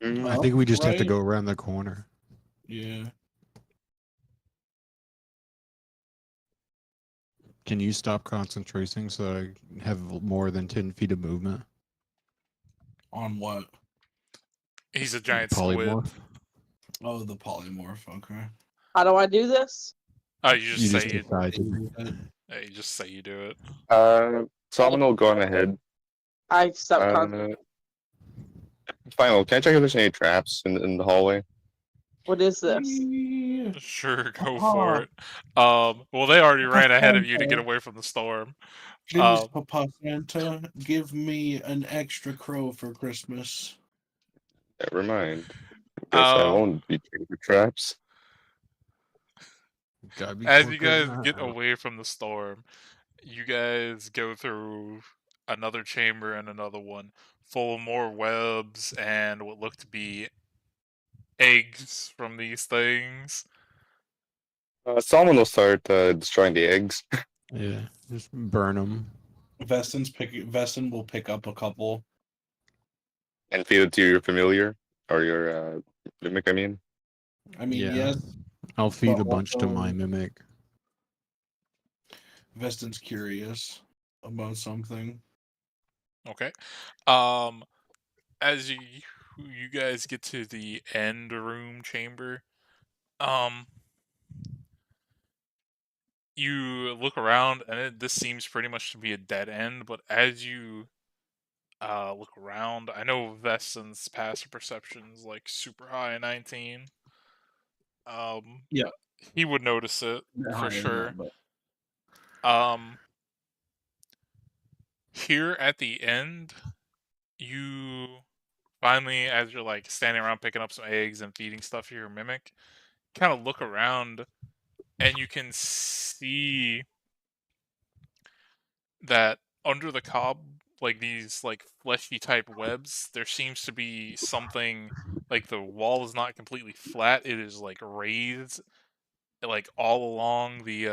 Mhm. I think we just have to Right. go around the corner. Yeah. Can you stop concentrating so I have more than 10 feet of movement? On what? He's a giant squid. Polymorph? Oh, the polymorph. Okay. How do I do this? Oh, you just You say just you. decide to. Yeah, you just say you do it. Solomon will go on ahead. I stopped con- Final, can I check if there's any traps in the hallway? What is this? Yeah. Sure, go for Papa, it. Well, they already Papa ran ahead of you to get Santa, away from the storm. please, Um, Papa Santa, give me an extra crow for Christmas. Never mind. Guess I um, won't be trading for traps. Gotta be as you quicker guys than get that. away from the storm, you guys go through another chamber and another one full of more webs and what look to be eggs from these things. Solomon will start destroying the eggs Yeah, just burn them. Vestin will pick up a couple. and feed it to your familiar or your mimic. I mean, I mean, Yeah, yes, I'll feed but a bunch to my also mimic. Vestin's curious about something. Okay. As you guys get to the end room chamber, um, you look around and this seems pretty much to be a dead end. But as you look around, I know Veston's passive perception's like super high, 19. Yeah. He would notice it Bit for higher than sure. that, but Here at the end, you finally, as you're like standing around picking up some eggs and feeding stuff to your mimic, kind of look around and you can see that under the cob, like these like fleshy type webs, there seems to be something like the wall is not completely flat, it is like raised like all along the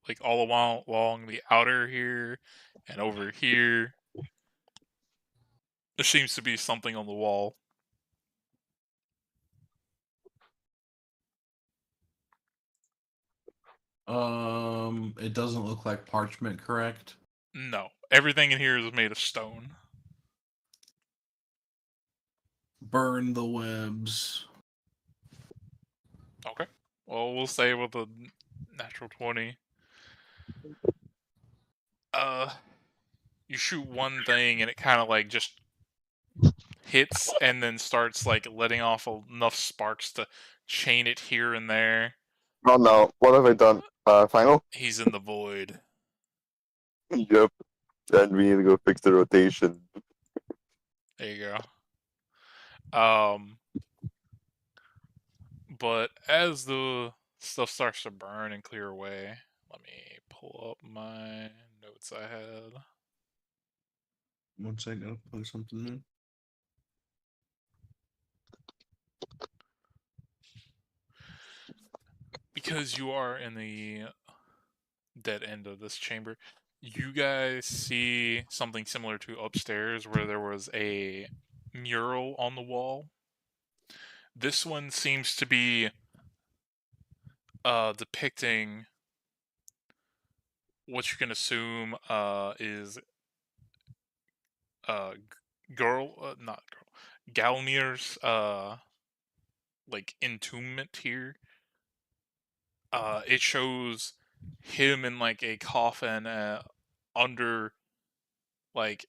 like all along the outer here and over here. There seems to be something on the wall. it doesn't look like parchment, correct? No, everything in here is made of stone. Burn the webs. Okay. Well, we'll say with a natural 20. You shoot one thing and it kind of like just hits and then starts like letting off enough sparks to chain it here and there. oh no, what have I done? Final? He's in the void. Yep. And we need to go fix the rotation. There you go. But as the stuff starts to burn and clear away, let me pull up my notes I had. One second, I'll plug something in. Because you are in the dead end of this chamber, you guys see something similar to upstairs where there was a mural on the wall. This one seems to be depicting what you can assume is not girl, Galmir's like entombment here. It shows him in like a coffin under like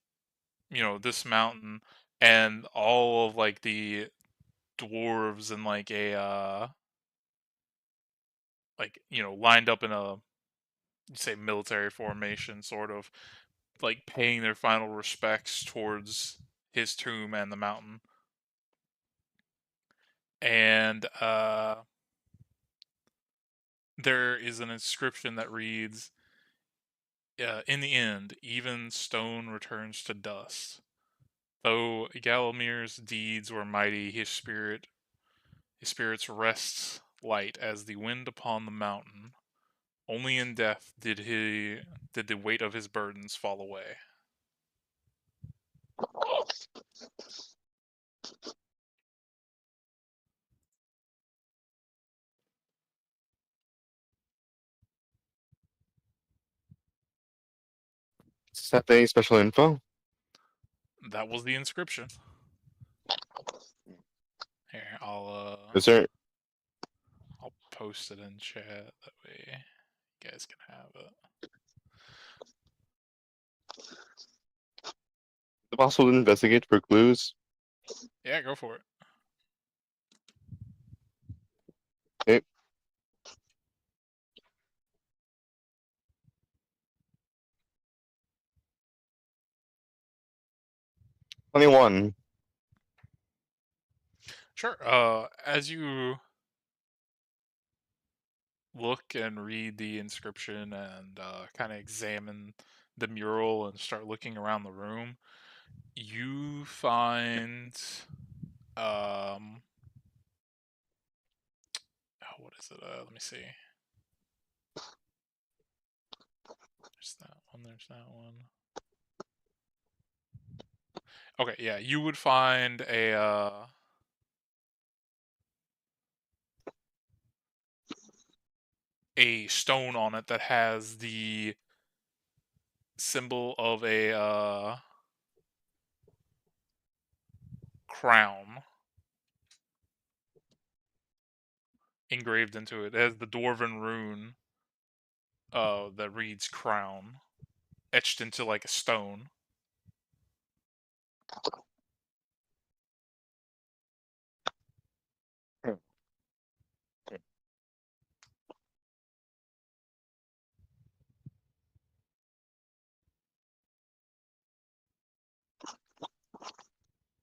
this mountain, and all of like the dwarves in like a lined up in a say military formation, sort of like paying their final respects towards his tomb and the mountain. And there is an inscription that reads, in the end, even stone returns to dust. Though Galamir's deeds were mighty, his spirits rests light as the wind upon the mountain. Only in death did the weight of his burdens fall away. Does that have any special info? That was the inscription. Here, I'll Is there post it in chat, that way you guys can have it. is it possible to investigate for clues? Yeah, go for it. Okay. $21. Sure. As you look and read the inscription and kind of examine the mural and start looking around the room, you find what is it? Let me see. There's that one. There's that one. Okay, yeah, you would find a stone on it that has the symbol of a crown engraved into it. It has the dwarven rune that reads crown etched into like a stone.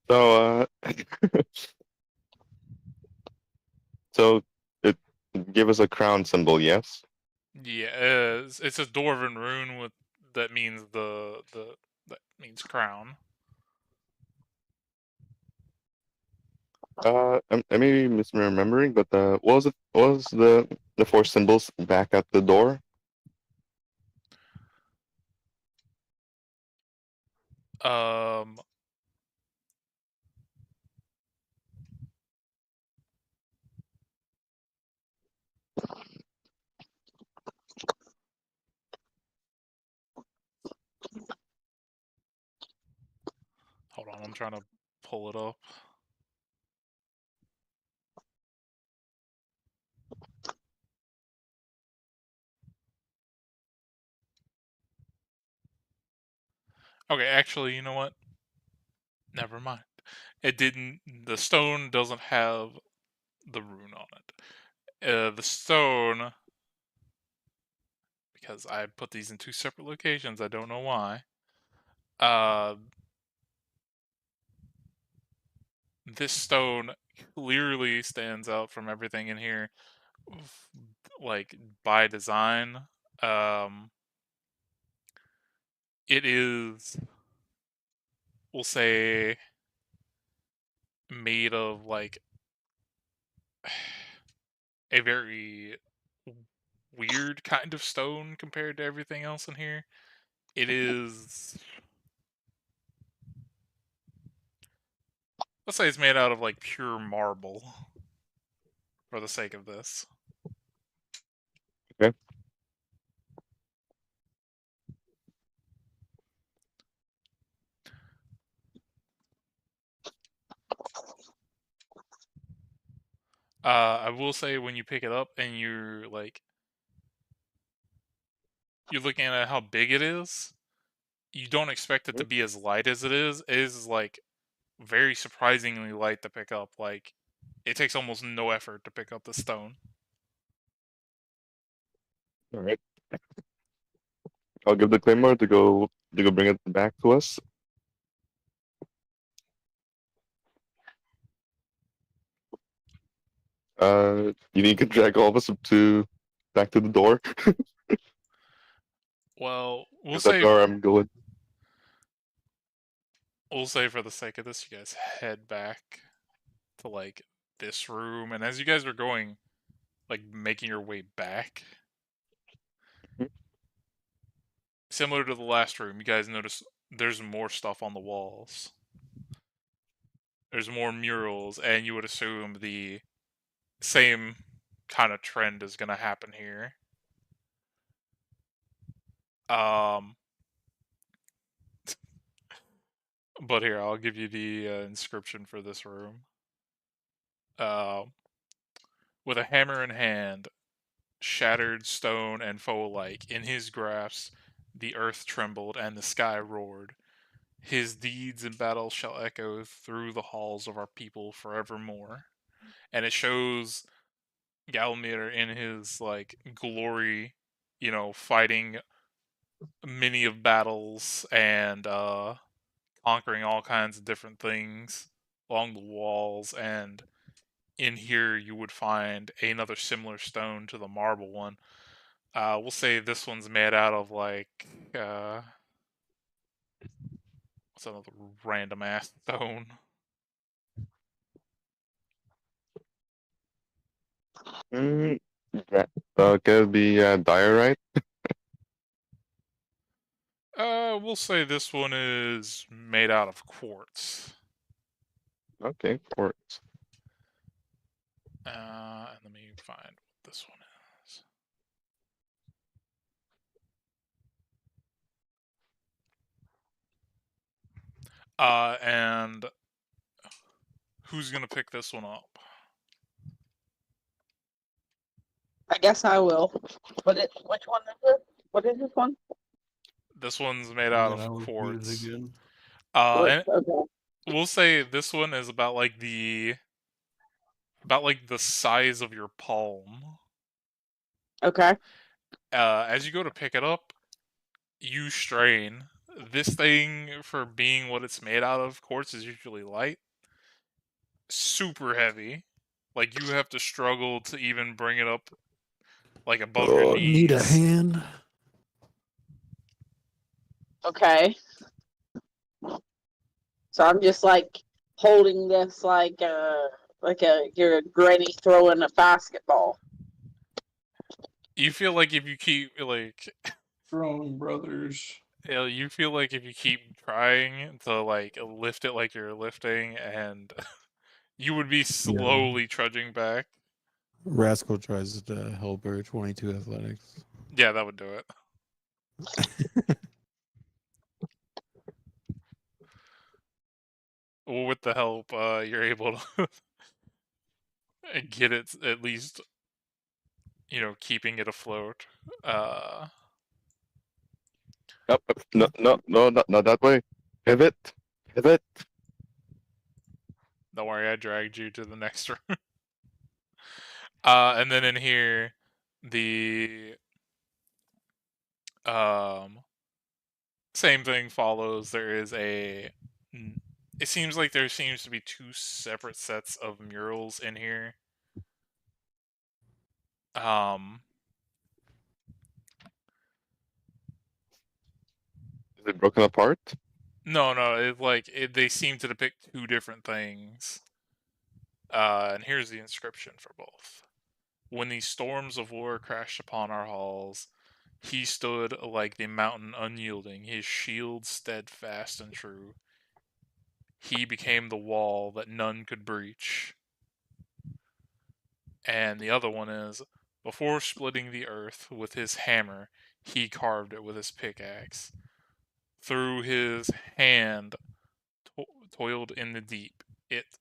So, so it gave us a crown symbol, yes? Yeah, it's a dwarven rune with that means that means crown. I may be misremembering, but what was it? What was the four symbols back at the door? Um, hold on, I'm trying to pull it up. Okay, actually, you know what? Never mind. It didn't. The stone doesn't have the rune on it. The stone, because I put these in two separate locations. I don't know why. This stone clearly stands out from everything in here, like by design. It is, we'll say, made of like a very weird kind of stone compared to everything else in here. It is, let's say it's made out of like pure marble for the sake of this. Okay. I will say when you pick it up and you're looking at how big it is, you don't expect it to be as light as it is. It is like very surprisingly light to pick up. Like it takes almost no effort to pick up the stone. All right. I'll give the claymore to go bring it back to us. You can drag all of us back to the door. Well, Is that where I'm going? we'll say for the sake of this, you guys head back to like this room, and as you guys are going, like making your way back, Mhm. similar to the last room, you guys notice there's more stuff on the walls. There's more murals, and you would assume the same kind of trend is going to happen here. But here, I'll give you the inscription for this room. With a hammer in hand, shattered stone and foe alike, in his grasp, the earth trembled and the sky roared. His deeds in battle shall echo through the halls of our people forevermore. And it shows Galmir in his like glory, fighting many of battles and conquering all kinds of different things along the walls. And in here, you would find another similar stone to the marble one. We'll say this one's made out of like what's another random ass stone? Mm, that could be diorite. We'll say this one is made out of quartz. Okay, quartz. And let me find what this one is. And who's gonna pick this one up? I guess I will. Which one is it? What is this one? This one's made out And I of was muted quartz. again. And Okay. we'll say this one is about like the size of your palm. Okay. As you go to pick it up, you strain. This thing, for being what it's made out of, quartz is usually light, super heavy. Like you have to struggle to even bring it up, like above your knees. Need a hand? Okay. So I'm just like holding this like your granny throwing a basketball. You feel like if you keep like Strong brothers. you feel like if you keep trying to like lift it like you're lifting, and you would be slowly trudging back. Rascal tries to help her. 22 athletics. Yeah, that would do it. With the help, you're able to get it at least, keeping it afloat. Up, up. No, no, no, not that way. Pivot, pivot. Don't worry, I dragged you to the next room. And then in here, the same thing follows. There is a. It seems like there seems to be two separate sets of murals in here. Is it broken apart? No, they seem to depict two different things. And here's the inscription for both. When the storms of war crashed upon our halls, he stood like the mountain unyielding, his shield steadfast and true. He became the wall that none could breach. And the other one is, before splitting the earth with his hammer, he carved it with his pickaxe. Through his hand toiled in the deep. It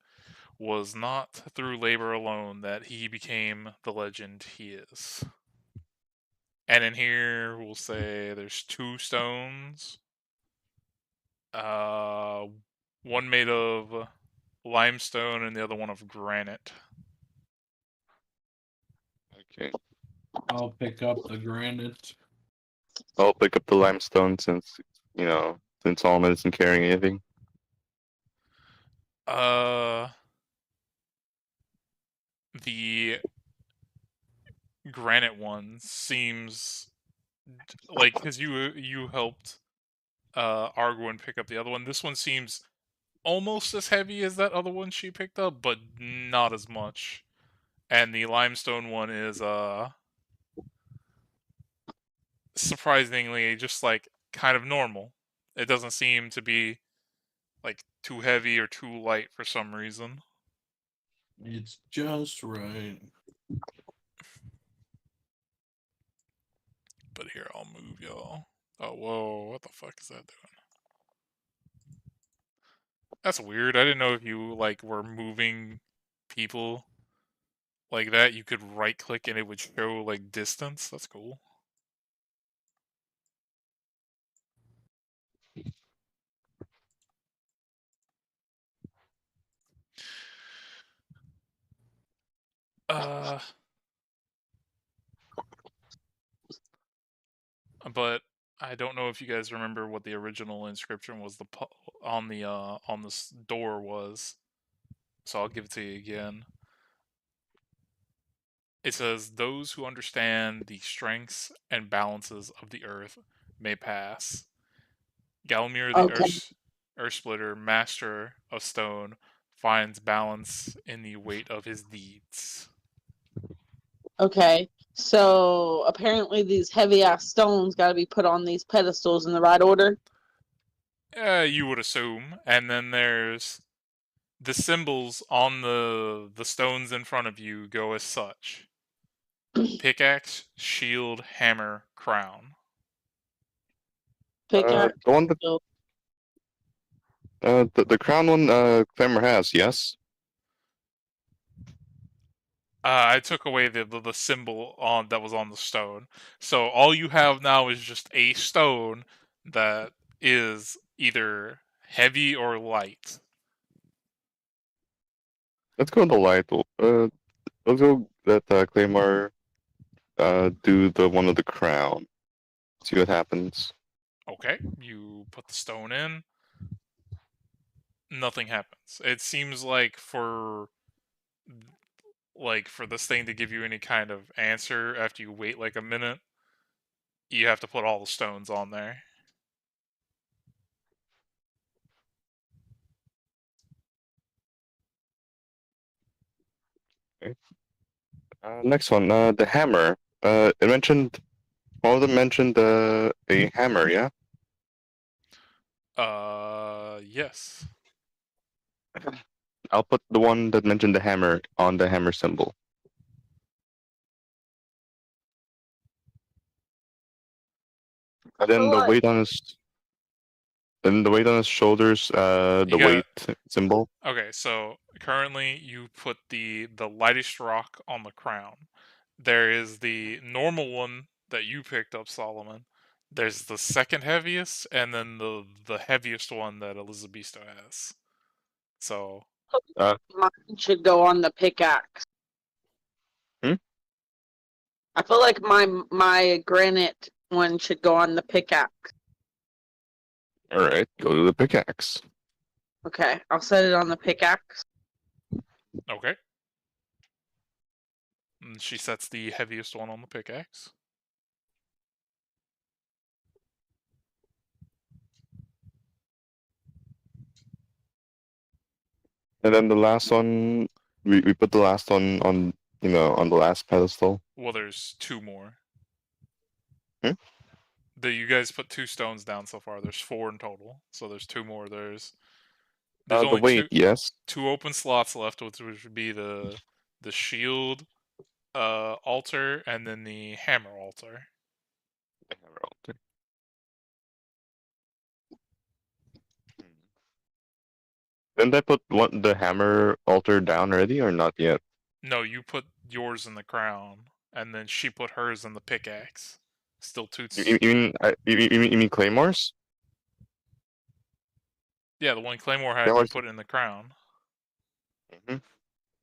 was not through labor alone that he became the legend he is. And in here, we'll say there's two stones. One made of limestone and the other one of granite. Okay. I'll pick up the granite. I'll pick up the limestone since Solomon isn't carrying anything. The granite one seems like, because you helped Arguin pick up the other one. This one seems almost as heavy as that other one she picked up, but not as much. And the limestone one is surprisingly just like kind of normal. It doesn't seem to be like too heavy or too light for some reason. It's just right. But here, I'll move y'all. Oh, whoa, what the fuck is that doing? That's weird. I didn't know if you like were moving people like that, you could right click and it would show like distance. That's cool. but I don't know if you guys remember what the original inscription was on the door was. So I'll give it to you again. It says, "Those who understand the strengths and balances of the earth may pass. Galmir the Okay. Earth Splitter, master of stone, finds balance in the weight of his deeds." Okay. So apparently these heavy ass stones got to be put on these pedestals in the right order. You would assume. And then there's the symbols on the stones in front of you go as such: pickaxe, shield, hammer, crown. Pickaxe. The one that the crown one Claymore has, yes. I took away the symbol on that was on the stone, so all you have now is just a stone that is either heavy or light. Let's go with the light. Let's go let Claymore do the one with the crown. See what happens. Okay, you put the stone in. Nothing happens. It seems like for this thing to give you any kind of answer after you wait like a minute, you have to put all the stones on there. Next one, the hammer. It mentioned. One of them mentioned a hammer, yeah. Yes. I'll put the one that mentioned the hammer on the hammer symbol. And then the weight on his. Then the weight on his shoulders, the weight symbol. Okay, so currently you put the lightest rock on the crown. There is the normal one that you picked up, Solomon. There's the second heaviest, and then the heaviest one that Elizabesto has. So Mine should go on the pickaxe. Hmm? I feel like my granite one should go on the pickaxe. all right, go to the pickaxe. Okay, I'll set it on the pickaxe. okay. And she sets the heaviest one on the pickaxe. And then the last one, we put the last one on on the last pedestal. Well, there's two more. Hmm? You guys put 2 stones down so far. There's 4 in total, so there's 2 more. There's The only weight, yes. 2 open slots left, which would be the shield altar and then the hammer altar. Hammer altar. Didn't I put the hammer altar down already, or not yet? No, you put yours in the crown, and then she put hers in the pickaxe. Still 2. You mean Claymore's? Yeah, the one Claymore had, you Claymore's. put in the crown. Mm-hmm. And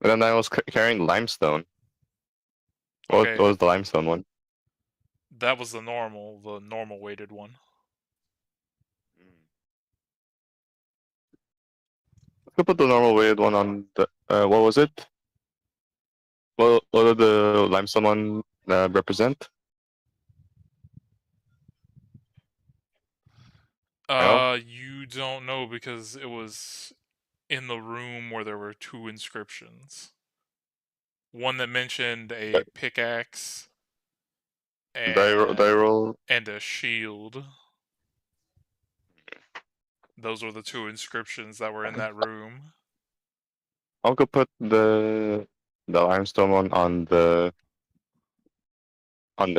then I was carrying limestone. Okay, What was the limestone one? that was the normal weighted one. Let's put the normal weighted one on the. What was it? What did the limestone one represent? You don't know because it was in the room where there were 2 inscriptions. One that mentioned a pickaxe Did I roll? and a shield. Those were the 2 inscriptions that were in that room. I'll go put the limestone one on the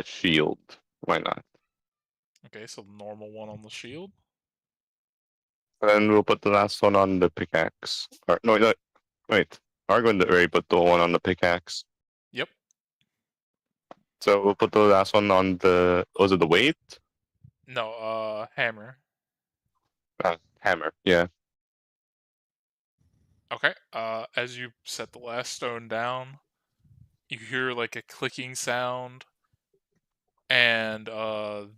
shield. Why not? Okay, so the normal one on the shield. And then we'll put the last one on the pickaxe. Or no, wait. Are going to already put the one on the pickaxe? Yep. So we'll put the last one on the. Was it the weight? No, hammer. Hammer. Yeah. Okay. As you set the last stone down, you hear like a clicking sound, and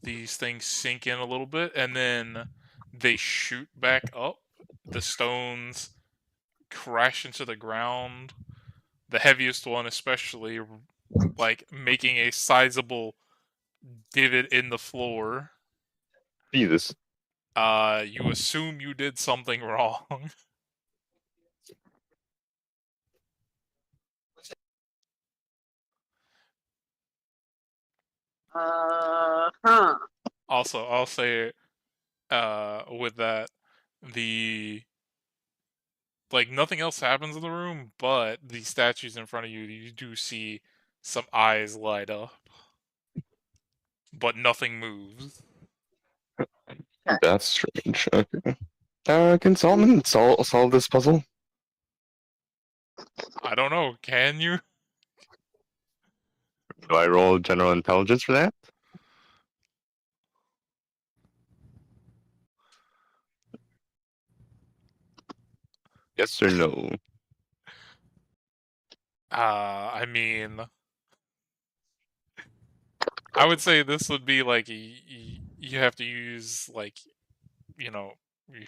these things sink in a little bit, and then they shoot back up. The stones crash into the ground. The heaviest one, especially, like making a sizable divot in the floor. Jesus. You assume you did something wrong. Huh. Also, I'll say, with that, the like nothing else happens in the room, but the statues in front of you, you do see some eyes light up, but nothing moves. That's strange. Okay. Can Solomon solve this puzzle? I don't know. Can you? Do I roll general intelligence for that? Yes or no? I mean, I would say this would be like you have to use like, you know,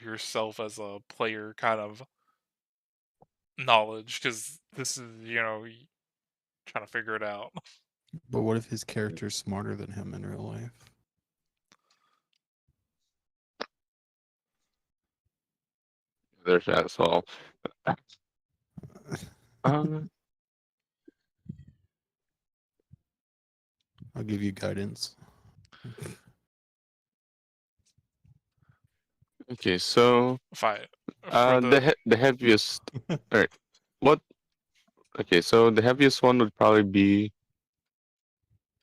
yourself as a player kind of knowledge, because this is, trying to figure it out. But what if his character's smarter than him in real life? There's that solve. Um, I'll give you guidance. okay, so For the the heaviest. All right, what? Okay, so the heaviest one would probably be.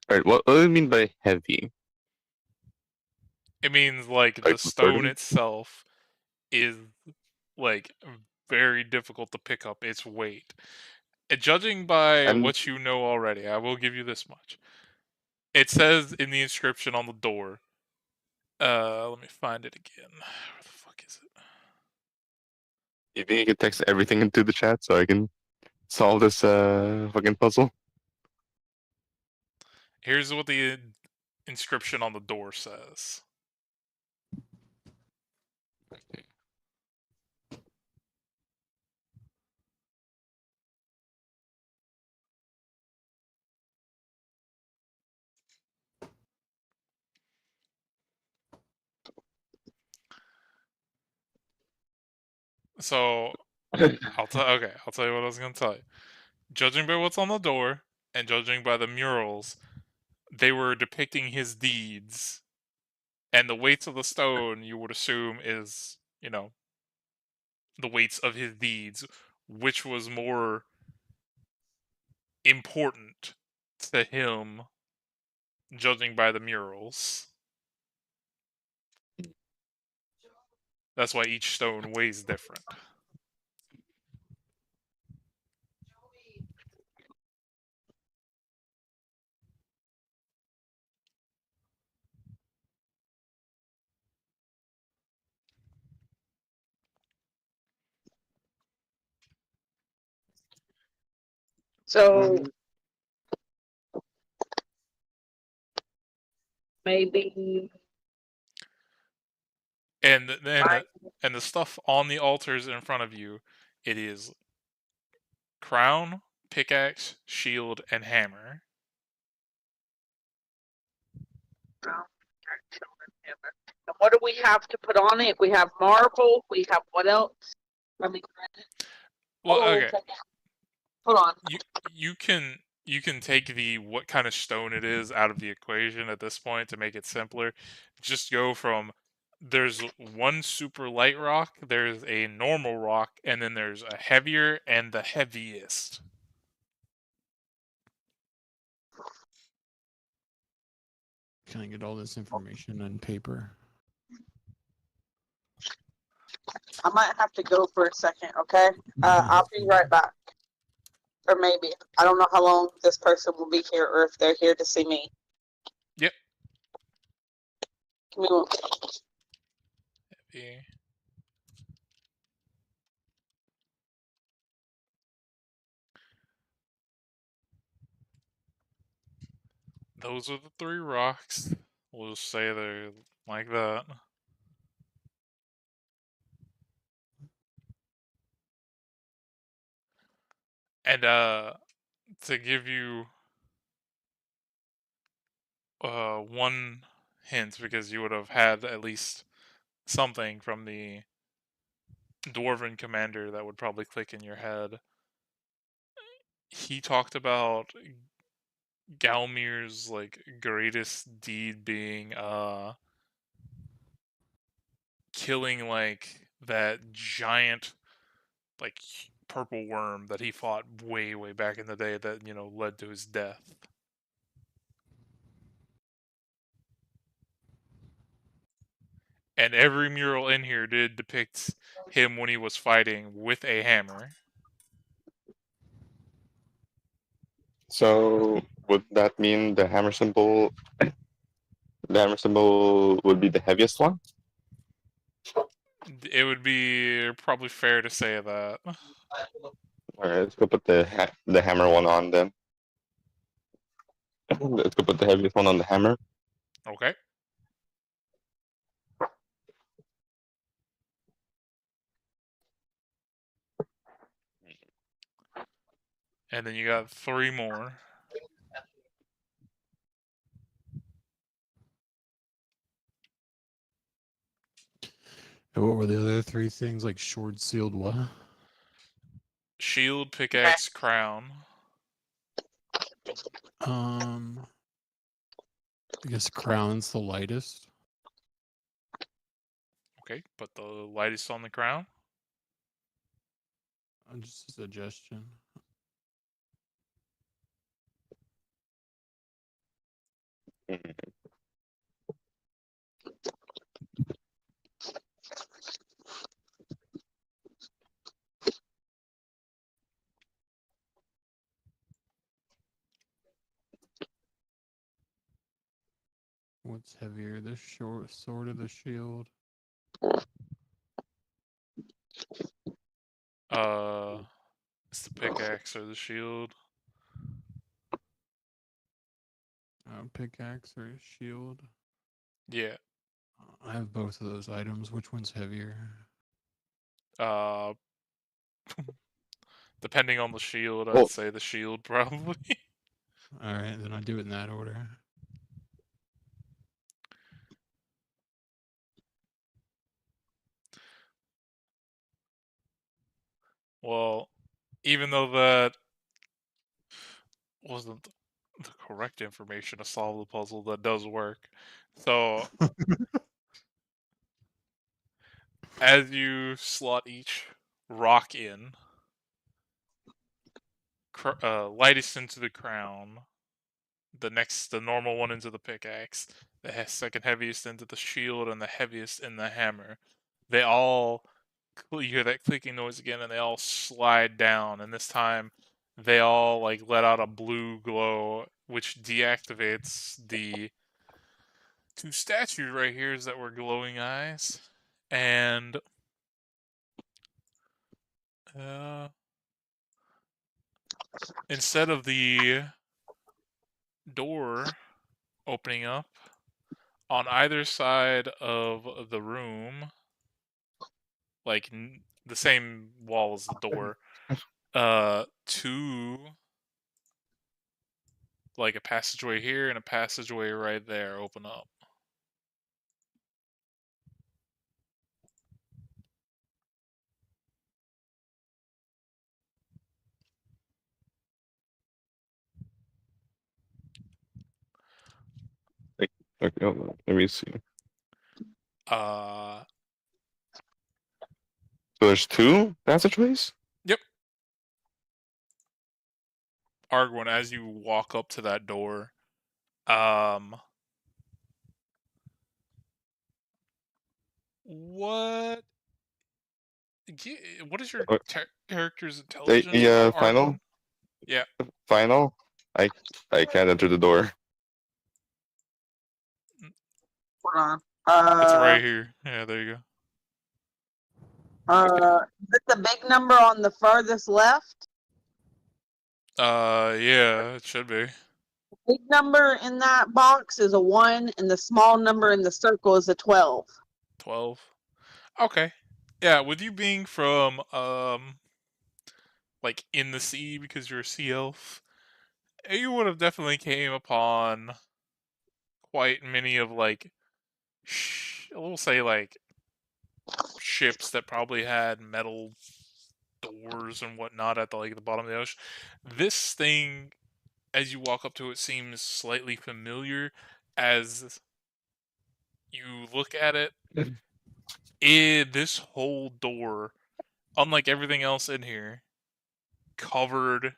All right, what do you mean by heavy? it means like Like the stone burden? itself is like very difficult to pick up its weight. Judging by And what you know already, I will give you this much. It says in the inscription on the door. Let me find it again. Where the fuck is it? you think you could text everything into the chat so I can solve this fucking puzzle? Here's what the inscription on the door says. So I'll tell you what I was gonna tell you. Judging by what's on the door and judging by the murals, they were depicting his deeds. And the weights of the stone you would assume is, the weights of his deeds, which was more important to him, judging by the murals. That's why each stone weighs different. So maybe And and I the, and the stuff on the altars in front of you, it is crown, pickaxe, shield, and hammer. And what do we have to put on it? We have marble. We have what else? Let me. Well, Oh, okay. hold on. You can take the what kind of stone it is out of the equation at this point to make it simpler. Just go from there's one super light rock, there's a normal rock, and then there's a heavier and the heaviest. Can I get all this information on paper? I might have to go for a second. Okay. I'll be right back. Or maybe I don't know how long this person will be here, or if they're here to see me. Yep. Give me one. Heavy. those are the 3 rocks. We'll just say they're like that. And to give you one hint, because you would have had at least something from the dwarven commander that would probably click in your head. He talked about Galmir's like greatest deed being killing like that giant like purple worm that he fought way back in the day that, you know, led to his death. And every mural in here did depict him when he was fighting with a hammer. So would that mean the hammer symbol would be the heaviest one? It would be probably fair to say that. Alright, let's go put the hammer one on then. Let's go put the heaviest one on the hammer. Okay. And then you got 3 more. And what were the other 3 things? Like sword, sealed what? Shield, pickaxe, crown. I guess crown's the lightest. Okay, put the lightest on the crown. Just a suggestion. Mhm. What's heavier, the short sword or the shield? It's the pickaxe or the shield. Pickaxe or shield? Yeah. I have both of those items. Which one's heavier? Uh, depending on the shield, I'd Well- say the shield probably. Alright, then I'll do it in that order. Well, even though that wasn't the correct information to solve the puzzle, that does work. So, as you slot each rock in, lightest into the crown, the normal one into the pickaxe, the second heaviest into the shield, and the heaviest in the hammer. They all, you hear that clicking noise again, and they all slide down. And this time, they all like let out a blue glow, which deactivates the 2 statues right here that were glowing eyes, and instead of the door opening up on either side of the room, like the same wall as the door, 2, like a passageway here and a passageway right there, open up. Okay, hold on. Let me see. Uh, So there's 2 passageways? Argwin, as you walk up to that door, what is your What? character's intelligence? Final? Argwin? Yeah. Final? I can't enter the door. Hold It's on. right here. Yeah, there you go. Is it the big number on the farthest left? Yeah, it should be. big number in that box is a 1, and the small number in the circle is a 12. 12. Okay. Yeah, with you being from like in the sea because you're a sea elf, you would have definitely came upon quite many of like we'll say like ships that probably had metal doors and whatnot at the like the bottom of the ocean. This thing, as you walk up to it, seems slightly familiar as you look at it. This whole door, unlike everything else in here, covered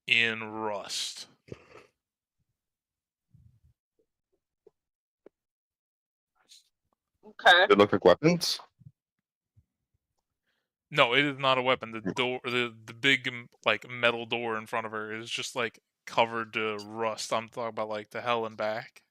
in rust. Okay. They look like weapons. No, it is not a weapon. The door, the big like metal door in front of her is just like covered to rust. I'm talking about like to hell and back.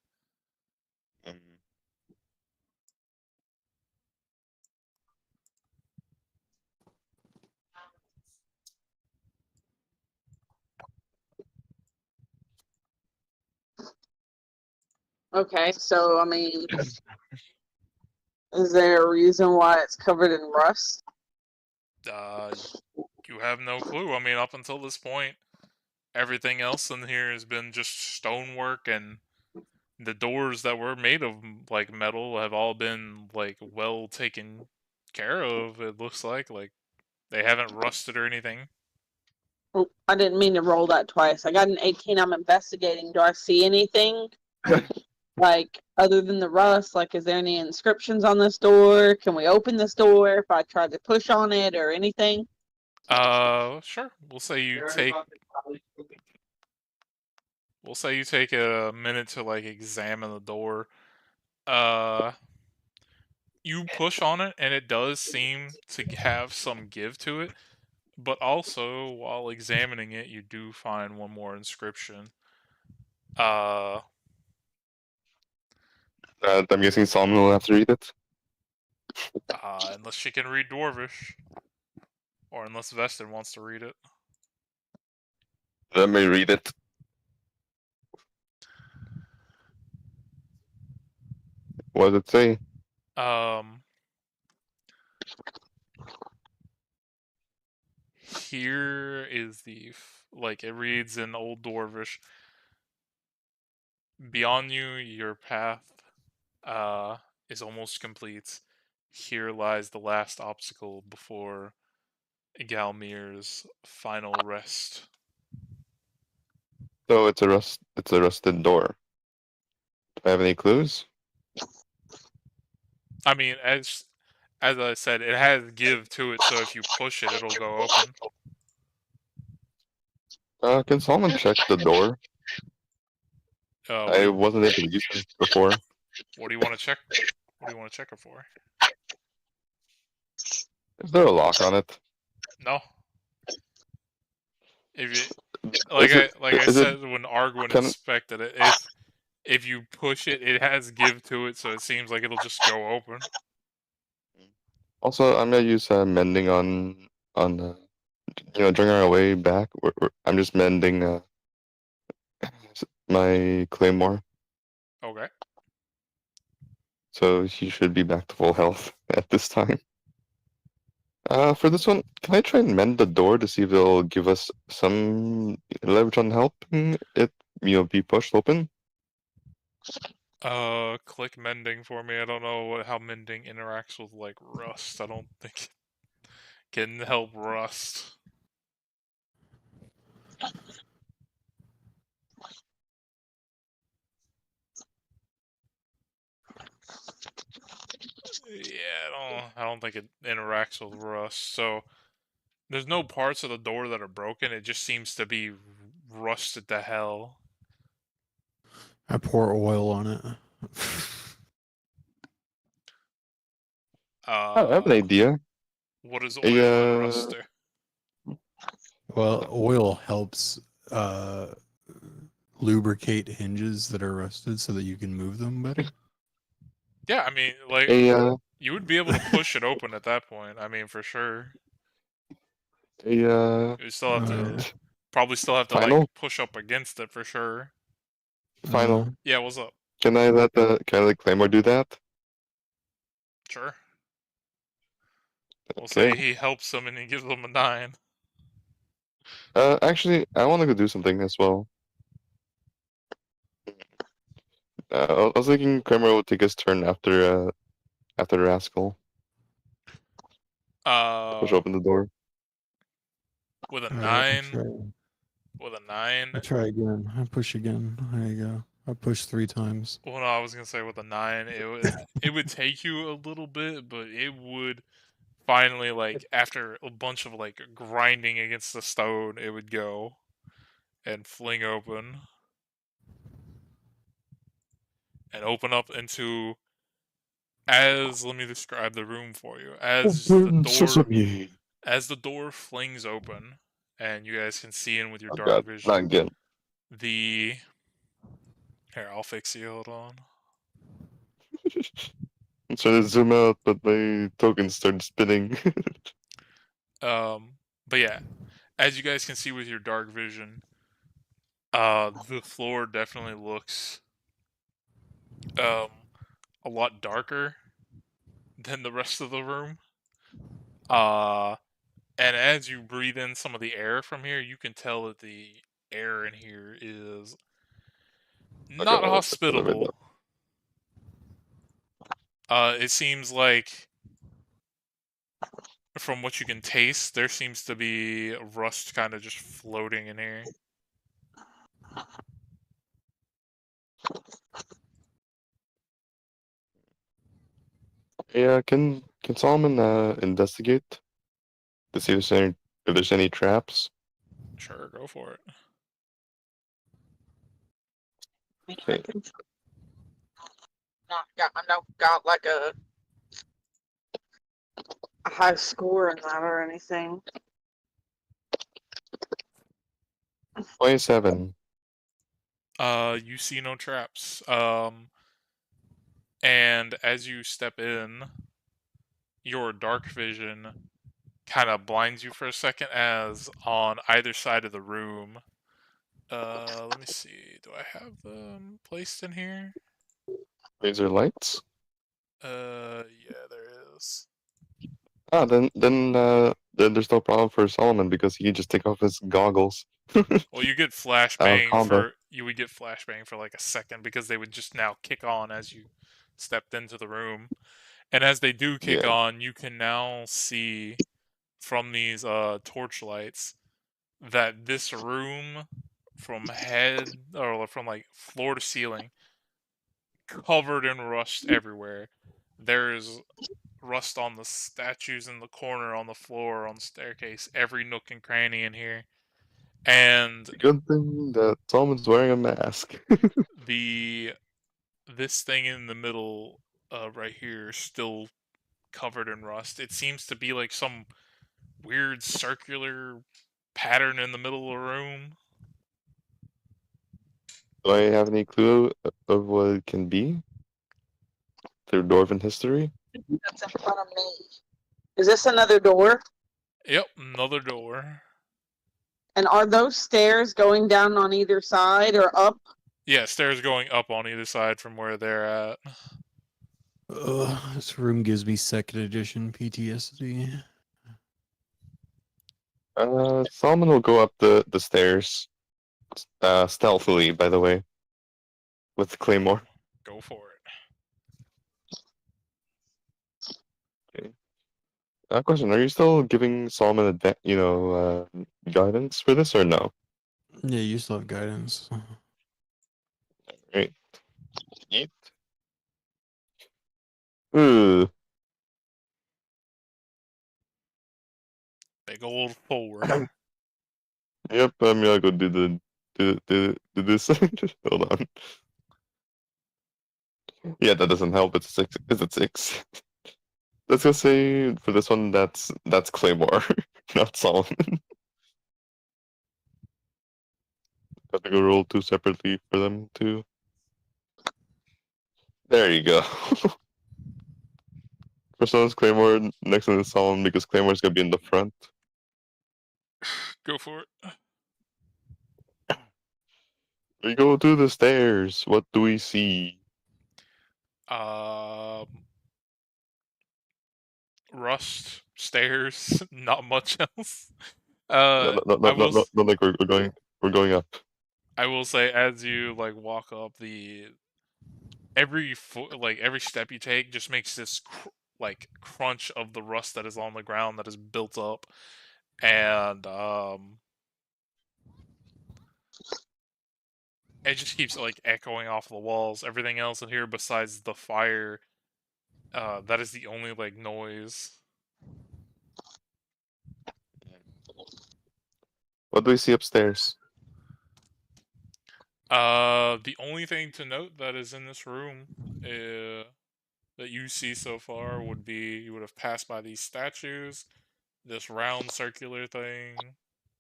Okay, so I mean, is there a reason why it's covered in rust? You have no clue. I mean, up until this point, everything else in here has been just stonework, and the doors that were made of like metal have all been like well taken care of. It looks like they haven't rusted or anything. Oh, I didn't mean to roll that twice. I got an 18. I'm investigating. Do I see anything? Like, other than the rust, like, is there any inscriptions on this door? Can we open this door if I try to push on it or anything? Sure. We'll say you take a minute to like examine the door. You push on it and it does seem to have some give to it, but also while examining it, you do find one more inscription. I'm guessing Solomon will have to read it. Unless she can read Dwarvish. Or unless Vestin wants to read it. Let me read it. What does it say? Here is like it reads in Old Dwarvish. Beyond you, your path is almost complete. Here lies the last obstacle before Galmir's final rest. So it's a rusted door. Do I have any clues? I mean, as I said, it has give to it, so if you push it, it'll go open. Can Solomon check the door? I wasn't able to use it before. What do you want to check? What do you want to check it for? Is there a lock on it? No. If you like I said when Arguin inspected it, if you push it, it has give to it, so it seems like it'll just go open. Also, I'm gonna use mending on during our way back. I'm just mending my claymore. Okay. So he should be back to full health at this time. For this one, can I try and mend the door to see if it'll give us some leverage on helping it, be pushed open? Click mending for me. I don't know how mending interacts with like rust. I don't think it can help rust. Yeah, I don't think it interacts with rust. So there's no parts of the door that are broken. It just seems to be rusted to hell. I pour oil on it. I have an idea. What does oil and rust do? Well, oil helps lubricate hinges that are rusted so that you can move them better. Yeah, I mean, like, you would be able to push it open at that point. I mean, for sure. You still have to, probably still have to, like, push up against it for sure. Final. Yeah, what's up? Can I let Claymore do that? Sure. We'll Okay. say he helps them and he gives them a 9. Actually, I want to go do something as well. I was thinking Kramer would take his turn after the Rascal. Push open the door. With a Alright, 9. With a 9. I try again. I push again. There you go. I pushed 3 times. Well, no, I was gonna say with a 9, it would take you a little bit, but it would finally, like, after a bunch of like grinding against the stone, it would go and fling open and open up into. Let me describe the room for you. As the door flings open, and you guys can see in with your Oh dark God, vision. not again. Here, I'll fix you. Hold on. I'm trying to zoom out, but my tokens started spinning. But yeah, as you guys can see with your dark vision, the floor definitely looks a lot darker than the rest of the room. And as you breathe in some of the air from here, you can tell that the air in here is not well, let's put it right hospitable. It seems like, from what you can taste, there seems to be rust kind of just floating in here. Yeah, can Solomon investigate to see if there's any traps? Sure, go for it. Okay. Not got like a high score in that or anything. 27. You see no traps. And as you step in, your dark vision kind of blinds you for a second, as on either side of the room. Let me see. Do I have them placed in here? Laser lights. Yeah, there is. Ah, then there's no problem for Solomon because he can just take off his goggles. Well, you get flashbang combo. you would get flashbang for like a second because they would just now kick on as you stepped into the room. And as they do kick Yeah. on, you can now see from these torch lights that this room, from like floor to ceiling, covered in rust everywhere. There's rust on the statues in the corner, on the floor, on the staircase, every nook and cranny in here. And Good thing that Solomon's wearing a mask. this thing in the middle, right here, is still covered in rust. It seems to be like some weird circular pattern in the middle of the room. Do I have any clue of what it can be? Through Dwarven history? That's in front of me. Is this another door? Yep, another door. And are those stairs going down on either side or up? Yeah, stairs going up on either side from where they're at. This room gives me 2nd edition PTSD. Solomon will go up the stairs. Stealthily, by the way. With Claymore. Go for it. Question, are you still giving Solomon guidance for this or no? Yeah, you still have guidance. Right. Eat. Ooh. Big old 4. Yep, I'm gonna go do this. Hold on. Yeah, that doesn't help. It's a 6. It's a 6. Let's go say for this one that's Claymore, not Solomon. Have to go roll 2 separately for them too. There you go. First one's Claymore, next one is Solomon because Claymore's gonna be in the front. Go for it. We go to the stairs. What do we see? Rust, stairs, not much else. No, no, no, I no, will no, no, like we're going up. I will say as you like walk up every every step you take just makes this crunch of the rust that is on the ground that is built up, and it just keeps like echoing off the walls. Everything else in here besides the fire, that is the only like noise. What do we see upstairs? The only thing to note that is in this room, that you see so far would be you would have passed by these statues, this round circular thing.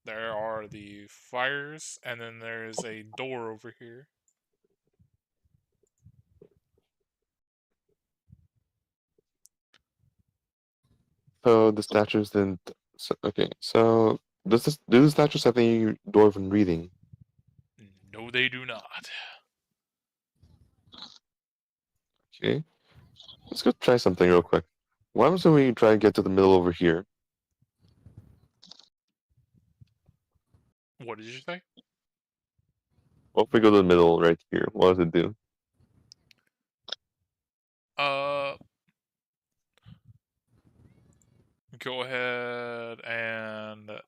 There are the fires, and then there's a door over here. So the statues didn't. So, okay, so do the statues have any dwarven reading? No, they do not. Okay, let's go try something real quick. Why don't we try and get to the middle over here? What did you say? What if we go to the middle right here? What does it do? Go ahead and if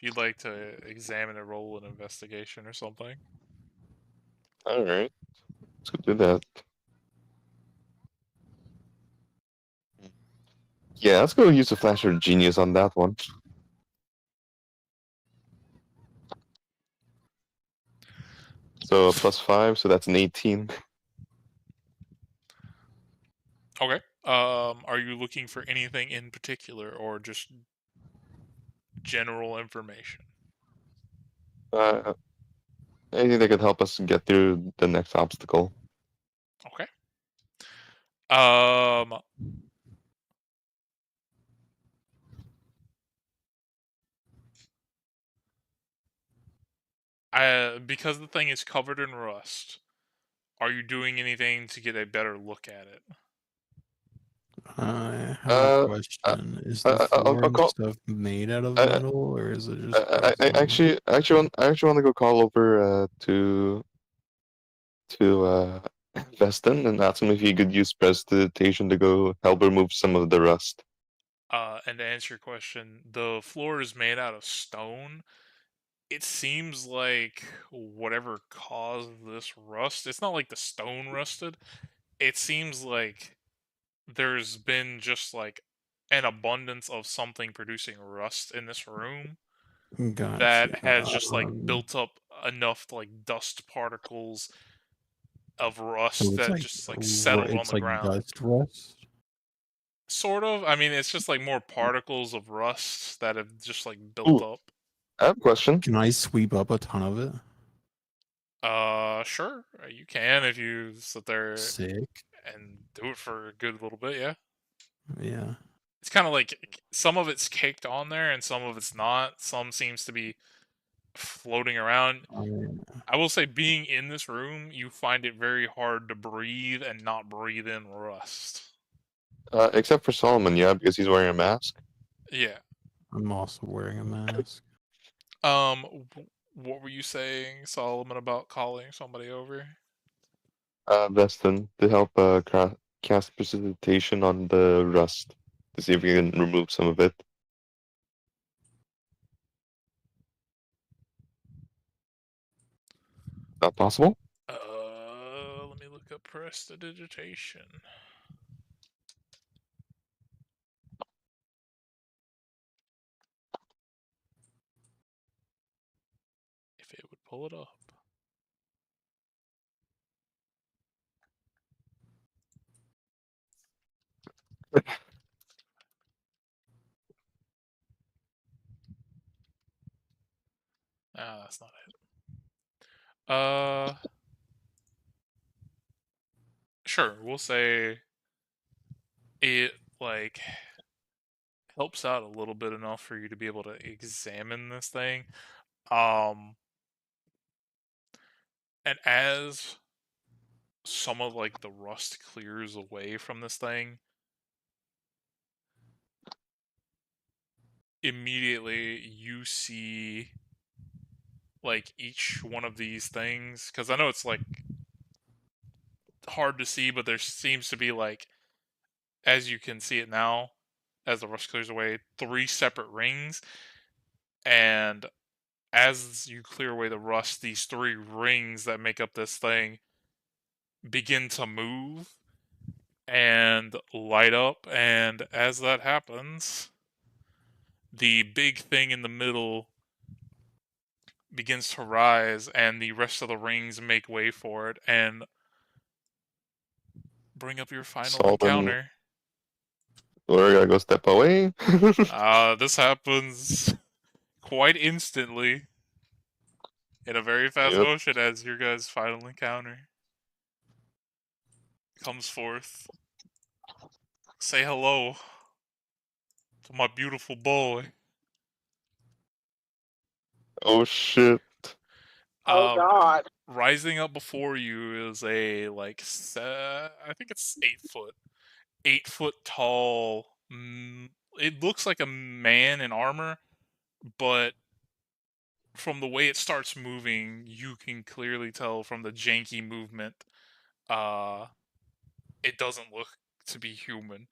you'd like to examine a roll an investigation or something. All right, let's go do that. Yeah, let's go use the flasher genius on that one. So +5, so that's an 18. Okay. Are you looking for anything in particular or just general information? Anything that could help us get through the next obstacle. Okay. Um because the thing is covered in rust, are you doing anything to get a better look at it? I have Uh, a question. Is the I'll floor and call. stuff made out of I, metal, or is it just I cobblestone? I actually want to go call over to Veston and ask him if he could use prestidigitation to go help remove some of the rust. And to answer your question, the floor is made out of stone. It seems like whatever caused this rust, it's not like the stone rusted. It seems like there's been just like an abundance of something producing rust in this room Gotcha. that has just like built up enough like dust particles of So rust it's that like just like settled on it's the like ground. dust rust. Sort of. I mean, it's just like more particles of rust that have just like built Ooh, up. I have a question. Can I sweep up a ton of it? Sure. You can if you sit there Sick. and do it for a good little bit, yeah. Yeah. It's kind of like some of it's caked on there and some of it's not. Some seems to be floating around. I will say, being in this room, you find it very hard to breathe and not breathe in rust. Except for Solomon, yeah, because he's wearing a mask. Yeah. I'm also wearing a mask. What were you saying, Solomon, about calling somebody over? Veston to help cast precipitation on the rust to see if we can remove some of it. Not possible? Let me look up prestidigitation. If it would pull it up. That's not it. Sure, we'll say it like helps out a little bit enough for you to be able to examine this thing. Um And as some of like the rust clears away from this thing, immediately you see like each one of these things, because I know it's like hard to see, but there seems to be like, as you can see it now, as the rust clears away, 3 separate rings, and as you clear away the rust, these 3 rings that make up this thing begin to move and light up, and as that happens, the big thing in the middle begins to rise, and the rest of the rings make way for it and bring up your final Solomon, encounter. we're gonna go step away. This happens quite instantly in a very fast Yep. motion as your guys' final encounter comes forth. Say hello to my beautiful boy. Oh shit. Oh God. Rising up before you is a like I think it's 8 foot, 8 foot tall. It looks like a man in armor, but from the way it starts moving, you can clearly tell from the janky movement, it doesn't look to be human.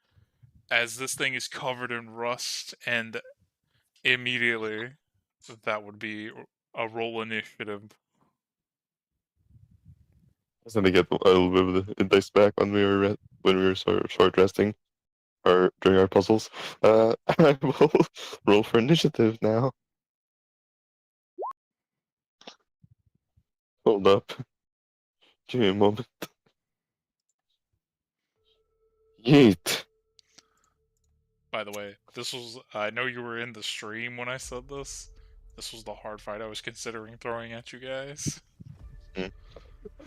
As this thing is covered in rust, and immediately that would be a roll initiative. I was gonna get a little bit of the dice back when we were short resting, or during our puzzles. I will roll for initiative now. Hold up. Give me a moment. Yeet. By the way, I know you were in the stream when I said this. This was the hard fight I was considering throwing at you guys.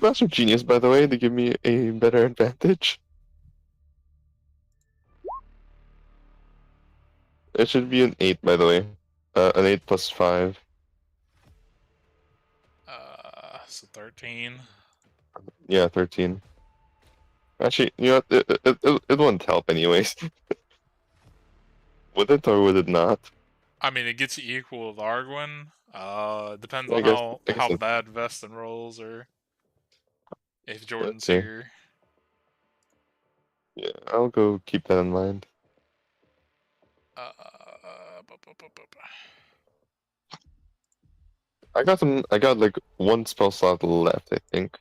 Master Genius, by the way, to give me a better advantage. It should be an 8, by the way. An 8 plus 5. So 13. Yeah, 13. Actually, you know what? It wouldn't help anyways. Would it or would it not? I mean, it gets you equal with Arguin. Depends I on guess, how it- bad Vestin rolls, or if Jordan's okay. here. Yeah, I'll go keep that in mind. Uh, bu- bu- bu- bu- bu- I got like 1 spell slot left, I think.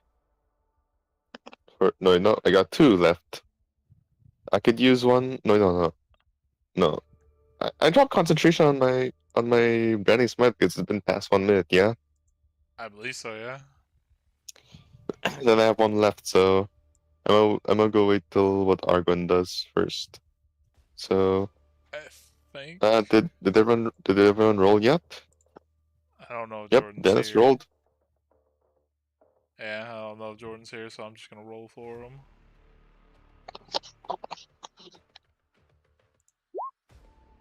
No, I got 2 left. I could use one. No. I dropped concentration on my Granny Smite because it's been past 1 minute. Yeah. I believe so, yeah. Then I have 1 left, so I'm gonna go wait till what Argon does first. So, I think. did everyone roll yet? I don't know if Yep, Jordan's Dennis here. rolled. Yeah, I don't know if Jordan's here, so I'm just gonna roll for him.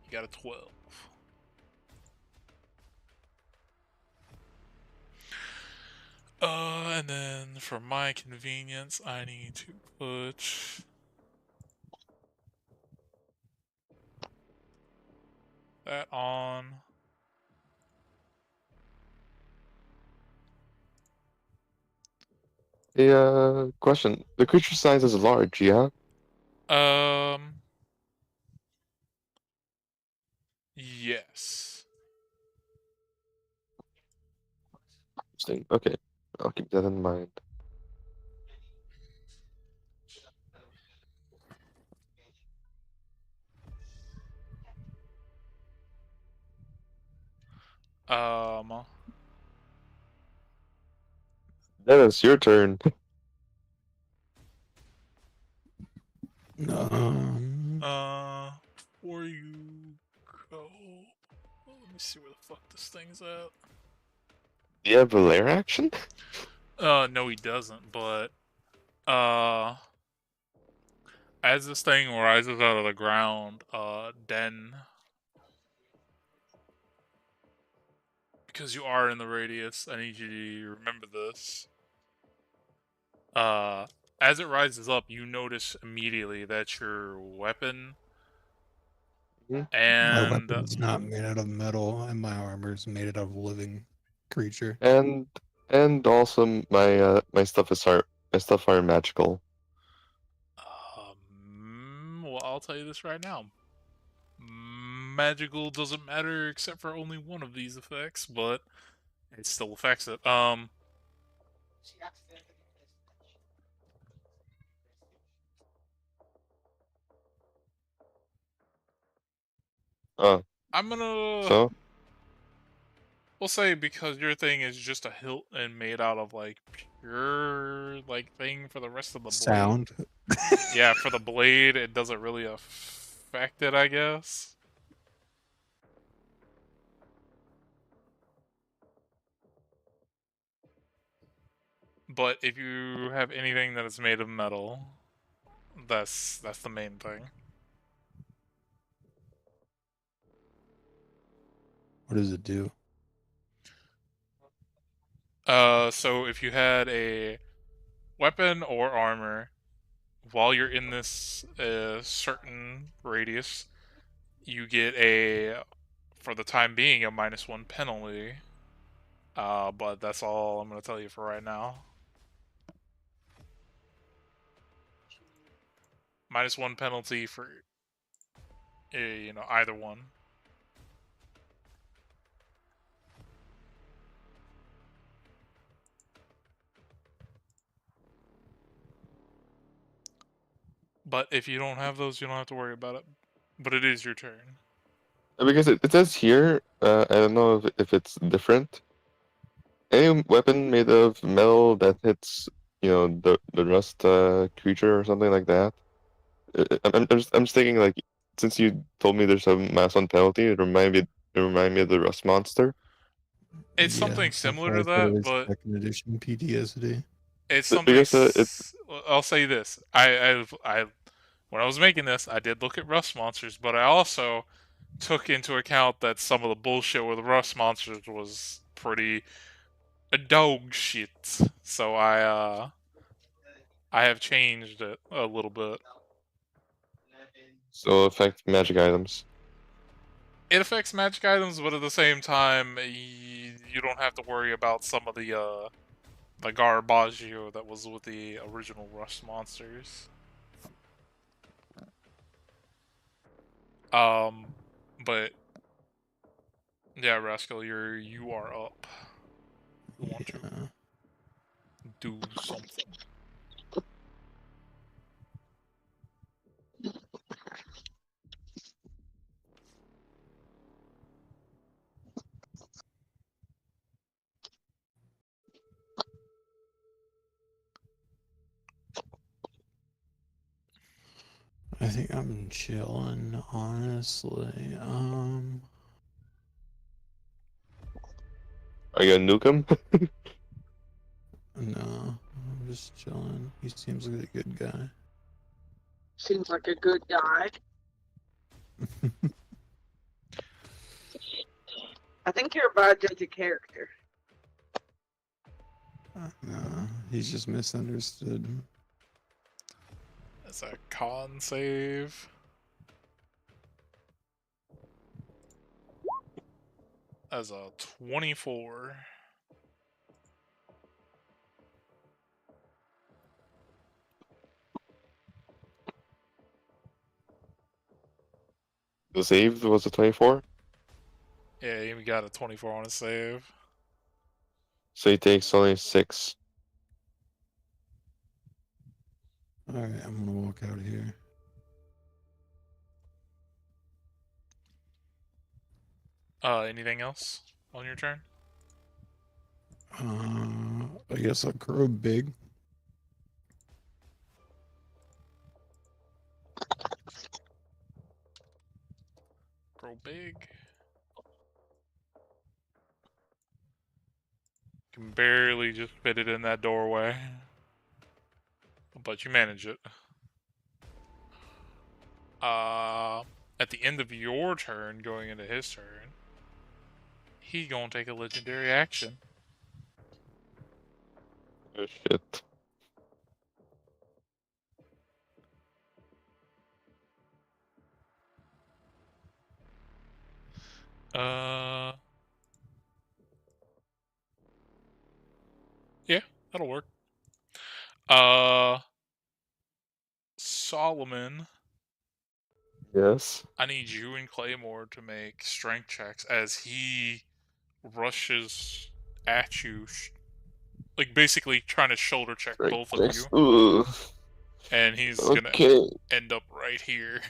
You got a 12. And then for my convenience, I need to put that on. A question. The creature size is large, yeah? Yes. Interesting. Okay, I'll keep that in mind. Dennis, your turn. Before you go, let me see where the fuck this thing's at. Do you have a lair action? No, he doesn't, but, as this thing rises out of the ground, Den, because you are in the radius, I need you to remember this. As it rises up, you notice immediately that your weapon Mhm. My and weapon's not made out of metal, and my armor's made out of living creature. And also my stuff are magical. well, I'll tell you this right now. Magical doesn't matter except for only one of these effects, but it still affects it. Oh, I'm gonna. so We'll say because your thing is just a hilt and made out of like pure like thing for the rest of the blade. Sound. Yeah, for the blade, it doesn't really affect it, I guess. But if you have anything that is made of metal, that's the main thing. What does it do? So if you had a weapon or armor while you're in this certain radius, you get a, for the time being, a -1 penalty. But that's all I'm gonna tell you for right now. -1 penalty for, either one. But if you don't have those, you don't have to worry about it. But it is your turn. because it says here, I don't know if it's different. Any weapon made of metal that hits, the rust creature or something like that. I'm just thinking like since you told me there's a -1 penalty, it reminded me of the rust monster. It's Yeah, something that's similar why to I said it that, was but second edition PTSD. it's something. Because I'll say this: I, when I was making this, I did look at rust monsters, but I also took into account that some of the bullshit with rust monsters was pretty dog shit. So I have changed it a little bit. so affect magic items. It affects magic items, but at the same time, you don't have to worry about some of the garbaggio that was with the original Rust monsters. But yeah, Rascal, you are up. You want to Yeah. do something? I think I'm chilling, honestly. Are you gonna nuke him? No, I'm just chilling. He seems like a good guy. Seems like a good guy. I think you're about to judge a character. No, he's just misunderstood. That's a con save. As a 24. The save was a 24, Yeah, he got a 24 on his save. so he takes only 6. Alright, I'm gonna walk out here. Anything else on your turn? I guess I'll grow big. Grow big. Can barely just fit it in that doorway. But you manage it. At the end of your turn, going into his turn, he gonna take a legendary action. Oh shit. Uh, yeah, that'll work. Solomon, Yes. I need you and Claymore to make strength checks as he rushes at you, like basically trying to shoulder check Right. both of you, Ooh. and he's gonna Okay. end up right here.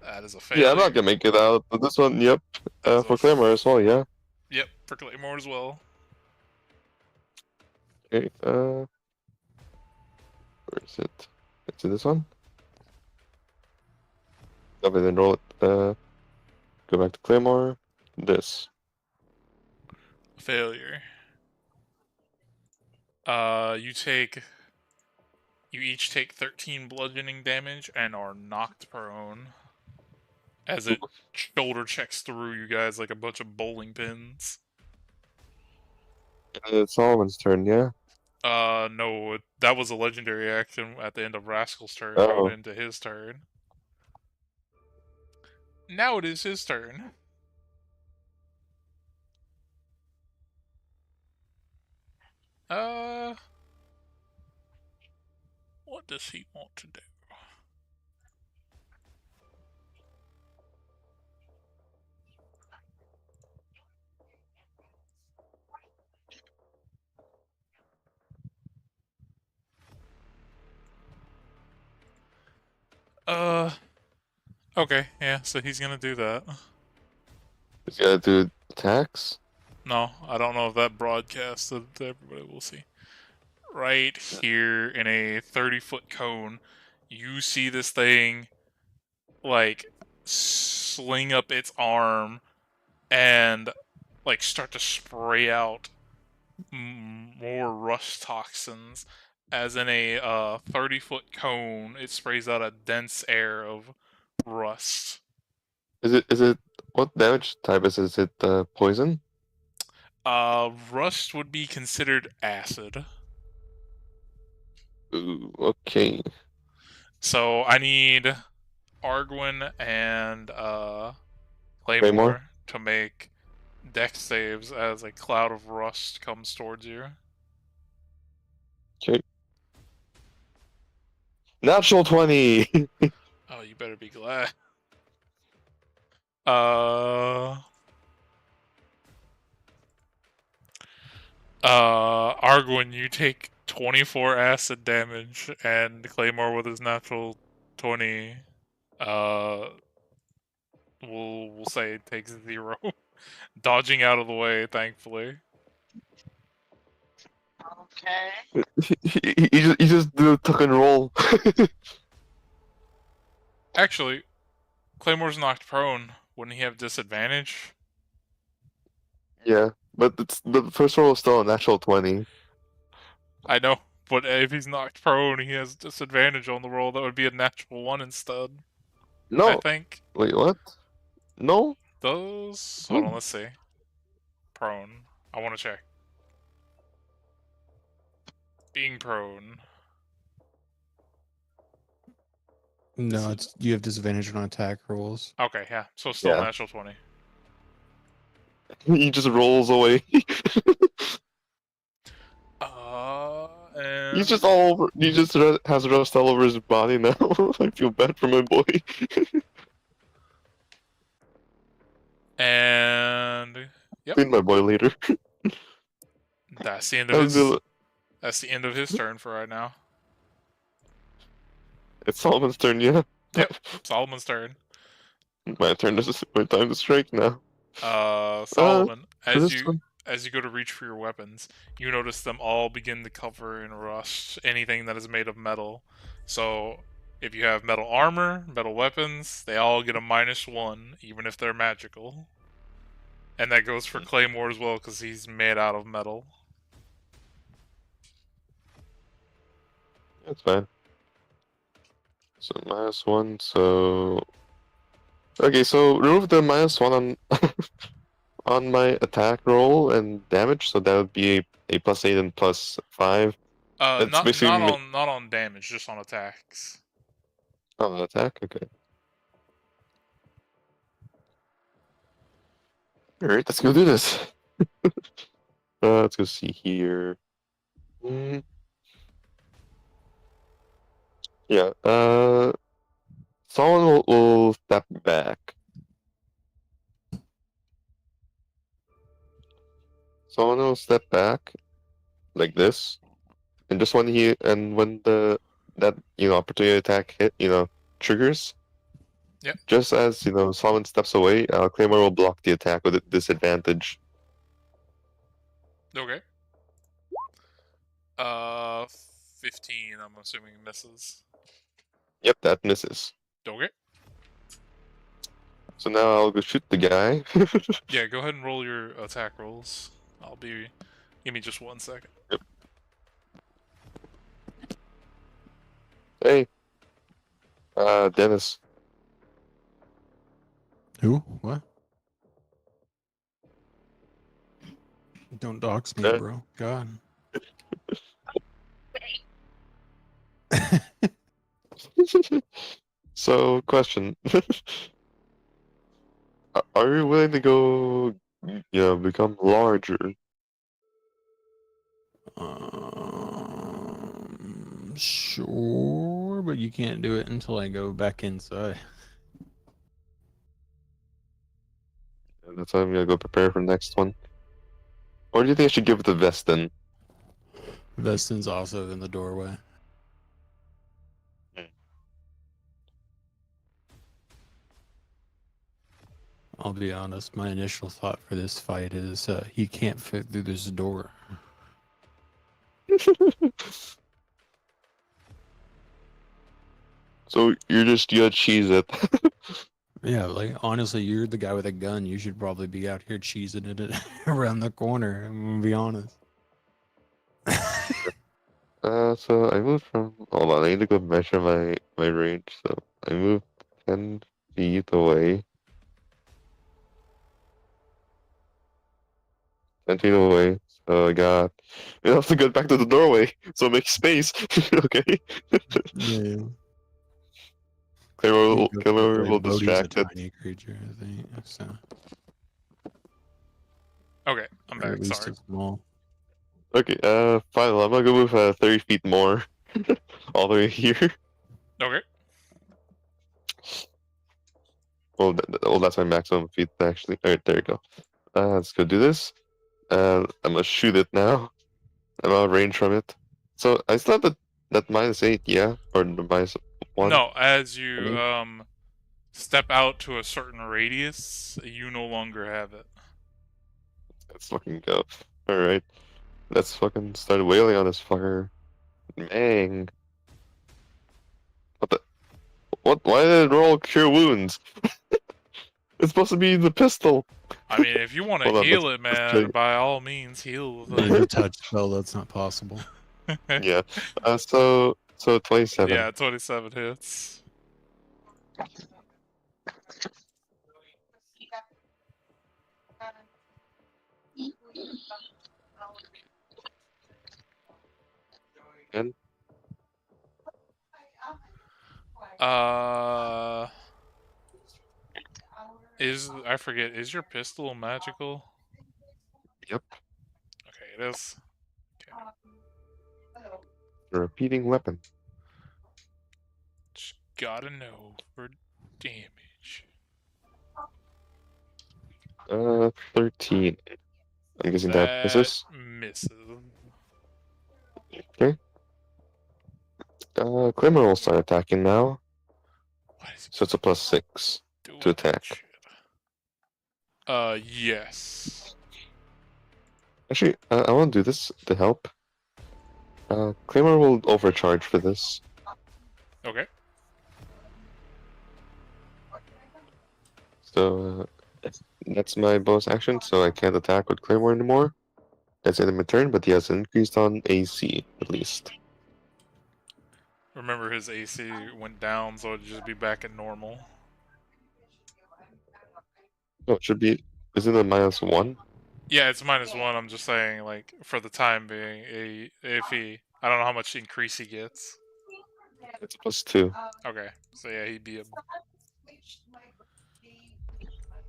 That is a failure. Yeah, I'm not gonna make it out. But this one, yep. That is a For Claymore as well, yeah. Yep, for Claymore as well. Okay. Where is it? Is it this one? Okay, then roll it. Go back to Claymore. This. Failure. You each take 13 bludgeoning damage and are knocked prone as it shoulder checks through you guys like a bunch of bowling pins. It's Solomon's turn, yeah. No, that was a legendary action at the end of Rascal's turn, Oh. going into his turn. Now it is his turn. What does he want to do? Okay, yeah, so he's gonna do that. He's gotta do attacks. No, I don't know if that broadcasted to everybody. We'll see. Right here in a 30-foot cone, you see this thing, like, sling up its arm and, like, start to spray out more rust toxins. As in a 30-foot cone, it sprays out a dense air of rust. Is it what damage type is it? Is it poison? Rust would be considered acid. Ooh, okay. So I need Arguin and Claymore Claymore? to make dex saves as a cloud of rust comes towards you. Okay. Natural 20! Oh, you better be glad. Arguin, you take 24 acid damage, and Claymore with his natural 20, we'll say it takes 0. Dodging out of the way, thankfully. Okay. he just do a tuck and roll. Actually, Claymore's knocked prone. Wouldn't he have disadvantage? Yeah, but the first roll is still a natural 20. I know, but if he's knocked prone, he has disadvantage on the roll. That would be a natural 1 instead. I No! think. Wait, what? No? Those. Hold on, let's see. Prone. I want to check. Being prone. No, it's you have disadvantage on attack rolls. Okay, yeah. So still Yeah. natural 20. He just rolls away. And He's just all over. He just has rust all over his body now. I feel bad for my boy. and yep, Clean my boy later. that's the end of his. It's That's the end of his turn for right now. Solomon's turn, yeah. Yep, Solomon's turn. My turn. This is my time to strike now. Solomon, For this one. as you go to reach for your weapons, you notice them all begin to cover in rust. Anything that is made of metal. So if you have metal armor, metal weapons, they all get a -1, even if they're magical. And that goes for Claymore as well, because he's made out of metal. That's fine. So -1, so... Okay, so remove the -1 on on my attack roll and damage, so that would be a +8 and +5. That's Not basically not on damage, just on attacks. Oh, attack? Okay. Alright, let's go do this. Let's go see here. Yeah, someone will step back. Someone will step back like this, and just when that opportunity attack triggers. Yep. Just as someone steps away, Claymore will block the attack with a disadvantage. Okay. 15. I'm assuming misses. Yep, that misses. Okay. So now I'll go shoot the guy. Yeah, go ahead and roll your attack rolls. Give me just 1 second. Hey, Dennis. Who? What? Don't dox me, Uh, bro. God. So, question. Are you willing to go, become larger? Sure, but you can't do it until I go back inside. And that's why I'm gonna go prepare for the next one. Or do you think I should give it to Vestin? Vestin's also in the doorway. I'll be honest, my initial thought for this fight is he can't fit through this door. So you're just gonna cheese it. Yeah, like honestly, you're the guy with a gun. You should probably be out here cheesing it around the corner. I'm gonna be honest. So I moved from. Hold on, I need to go measure my range. So I moved 10 feet away. 10 feet away. So I got. I have to get back to the doorway. So make space. Okay. Yeah. Claymore will Bodhi's distract a it. tiny creature, I think. So, Okay, I'm or back. at least Sorry. a small. Okay. Final. I'm gonna go move 30 feet more, all the way here. Okay. Well, that's my maximum feet actually. All right, there you go. Let's go do this. I'm gonna shoot it now. I'm out of range from it. So I still have that -8, yeah, or the -1. No, as you Mhm. step out to a certain radius, you no longer have it. Let's fucking go. All right, let's fucking start wailing on this fucker. Mang. What the? What? Why did it roll cure wounds? It's supposed to be the pistol. I mean, if you want to Hold on, heal it, let's man, check. by all means, heal. Being a touch spell, that's not possible. Yeah. So 27. Yeah, 27 hits. And I forget, is your pistol magical? yep, Okay, it is. a repeating weapon. Just gotta know for damage. 13. I'm guessing that That misses. misses. Okay. Claymore will start attacking now. What is So it's a +6 doing to attack. shit? Yes. Actually, I want to do this to help. Claymore will overcharge for this. Okay. So that's my bonus action, so I can't attack with Claymore anymore. That's in my turn, but he has increased on AC at least. Remember, his AC went down, so it'd just be back at normal. Oh, it should be. Is it a -1? Yeah, it's -1. I'm just saying, like, for the time being, I don't know how much increase he gets. It's a +2. Okay, so yeah, he'd be a.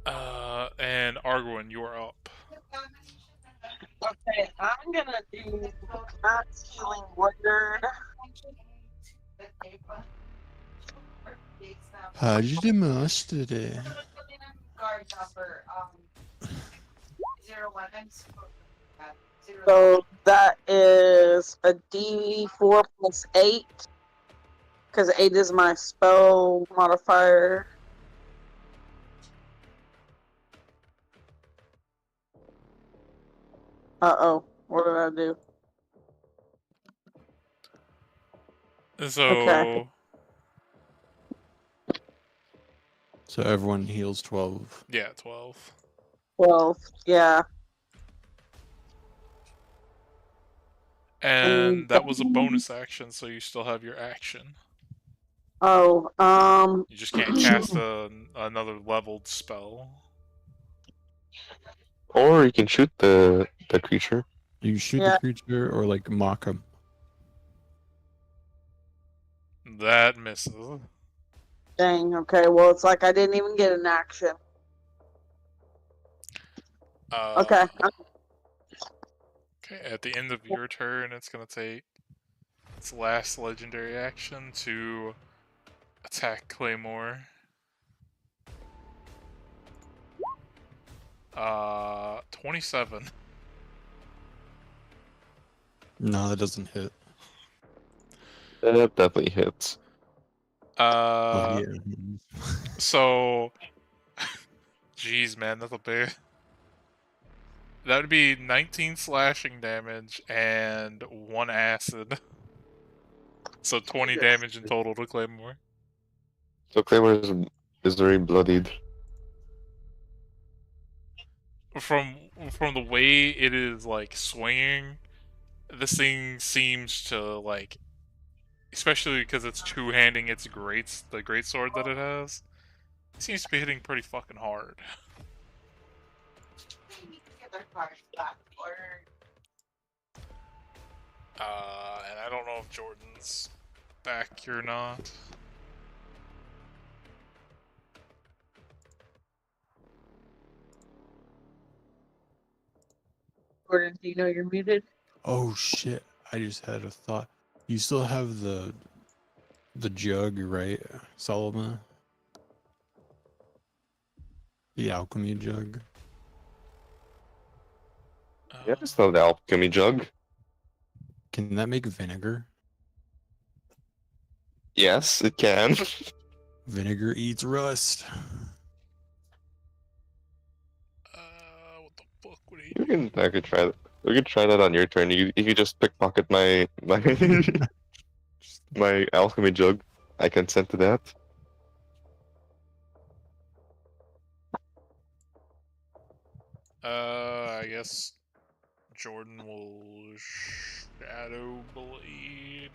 And Arguin, you are up. Okay, I'm gonna do not healing word. Hajime So that is a D4 plus 8. Because 8 is my spell modifier. Uh-oh. What did I do? So, Okay. So everyone heals 12. yeah, 12. Well, yeah. And that was a bonus action, so you still have your action. Oh, You just can't cast another leveled spell. Or you can shoot the creature. You shoot Yeah. the creature or like mock him. That misses. Dang, okay. Well, it's like I didn't even get an action. Okay. Okay, at the end of your turn, it's going to take its last legendary action to attack Claymore. 27. No, that doesn't hit. That definitely hits. Well, yeah. So, jeez, man, that's a big. That would be 19 slashing damage and 1 acid. So 20 damage in total to Claymore. So Claymore is very bloodied. From the way it is like swinging, this thing seems to like, especially because it's two-handing its the great sword that it has, it seems to be hitting pretty fucking hard. And I don't know if Jordan's back or not. Gordon, do you know you're muted? Oh shit! I just had a thought. You still have the jug, right, Solomon? The alchemy jug. Yeah, it's not the alchemy jug. Can that make vinegar? Yes, it can. Vinegar eats rust. What the fuck would he You do? can. I could try that. We could try that on your turn. You could just pickpocket my my alchemy jug. I consent to that. I guess Jordan will Shadow Blade.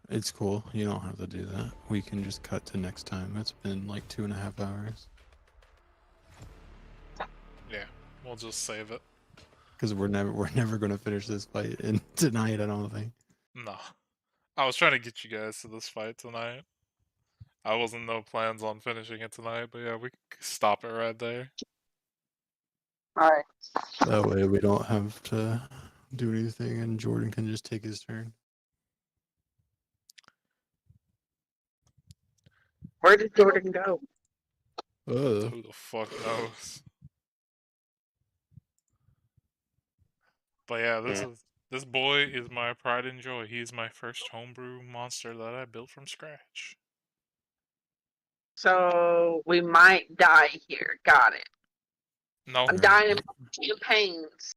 It's cool. You don't have to do that. We can just cut to next time. It's been like 2.5 hours. Yeah, we'll just save it. Because we're never gonna finish this fight in tonight. I don't think. No. I was trying to get you guys to this fight tonight. I wasn't no plans on finishing it tonight, but yeah, we can stop it right there. Alright. That way we don't have to do anything, and Jordan can just take his turn. Where did Jordan go? Oh, Who the fuck knows? But yeah, this boy is my pride and joy. He's my first homebrew monster that I built from scratch. So we might die here. Got it. No, I'm dying in campaigns.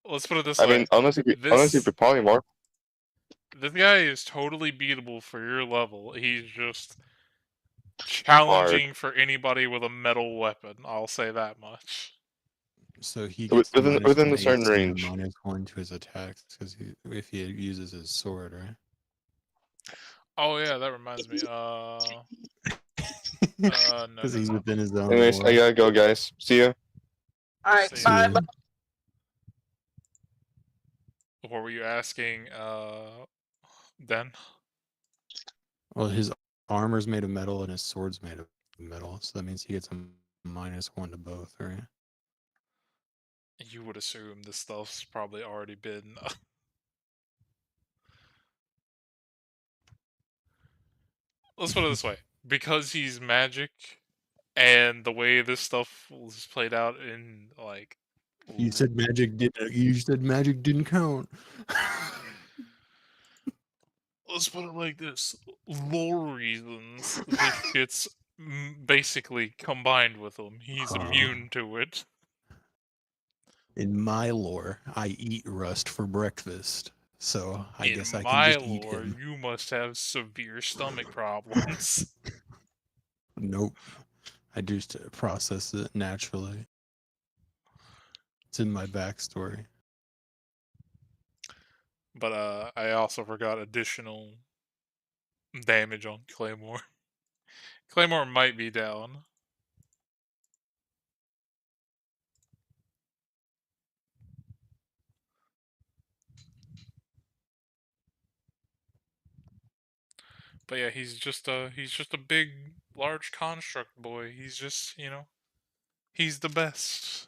let's put it this I way. mean, unless if you're This polymorph. this guy is totally beatable for your level. He's just challenging for anybody with a metal weapon. I'll say that much. so he So gets within minus the one certain AC and range. -1 to his attacks because if he uses his sword, right? Oh yeah, that reminds me. No, Because he's no. within his own. Anyways, I gotta go, guys. See ya. Alright, See bye. ya. What were you asking, Den? Well, his armor's made of metal and his sword's made of metal, so that means he gets a -1 to both, right? You would assume this stuff's probably already been. Let's put it this way: because he's magic, and the way this stuff was played out in like. You said magic didn't. You said magic didn't count. Let's put it like this: lore reasons, this shit's basically combined with him. He's immune to it. In my lore, I eat Rust for breakfast, so I In guess I can my just eat lore, him. you must have severe stomach problems. Nope. I just process it naturally. It's in my backstory. But I also forgot additional damage on Claymore. Claymore might be down. But yeah, he's just a big, large construct boy. He's just, he's the best.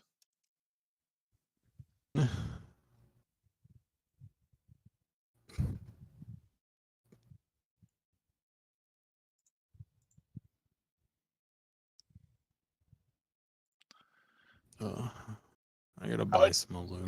I gotta buy some loot.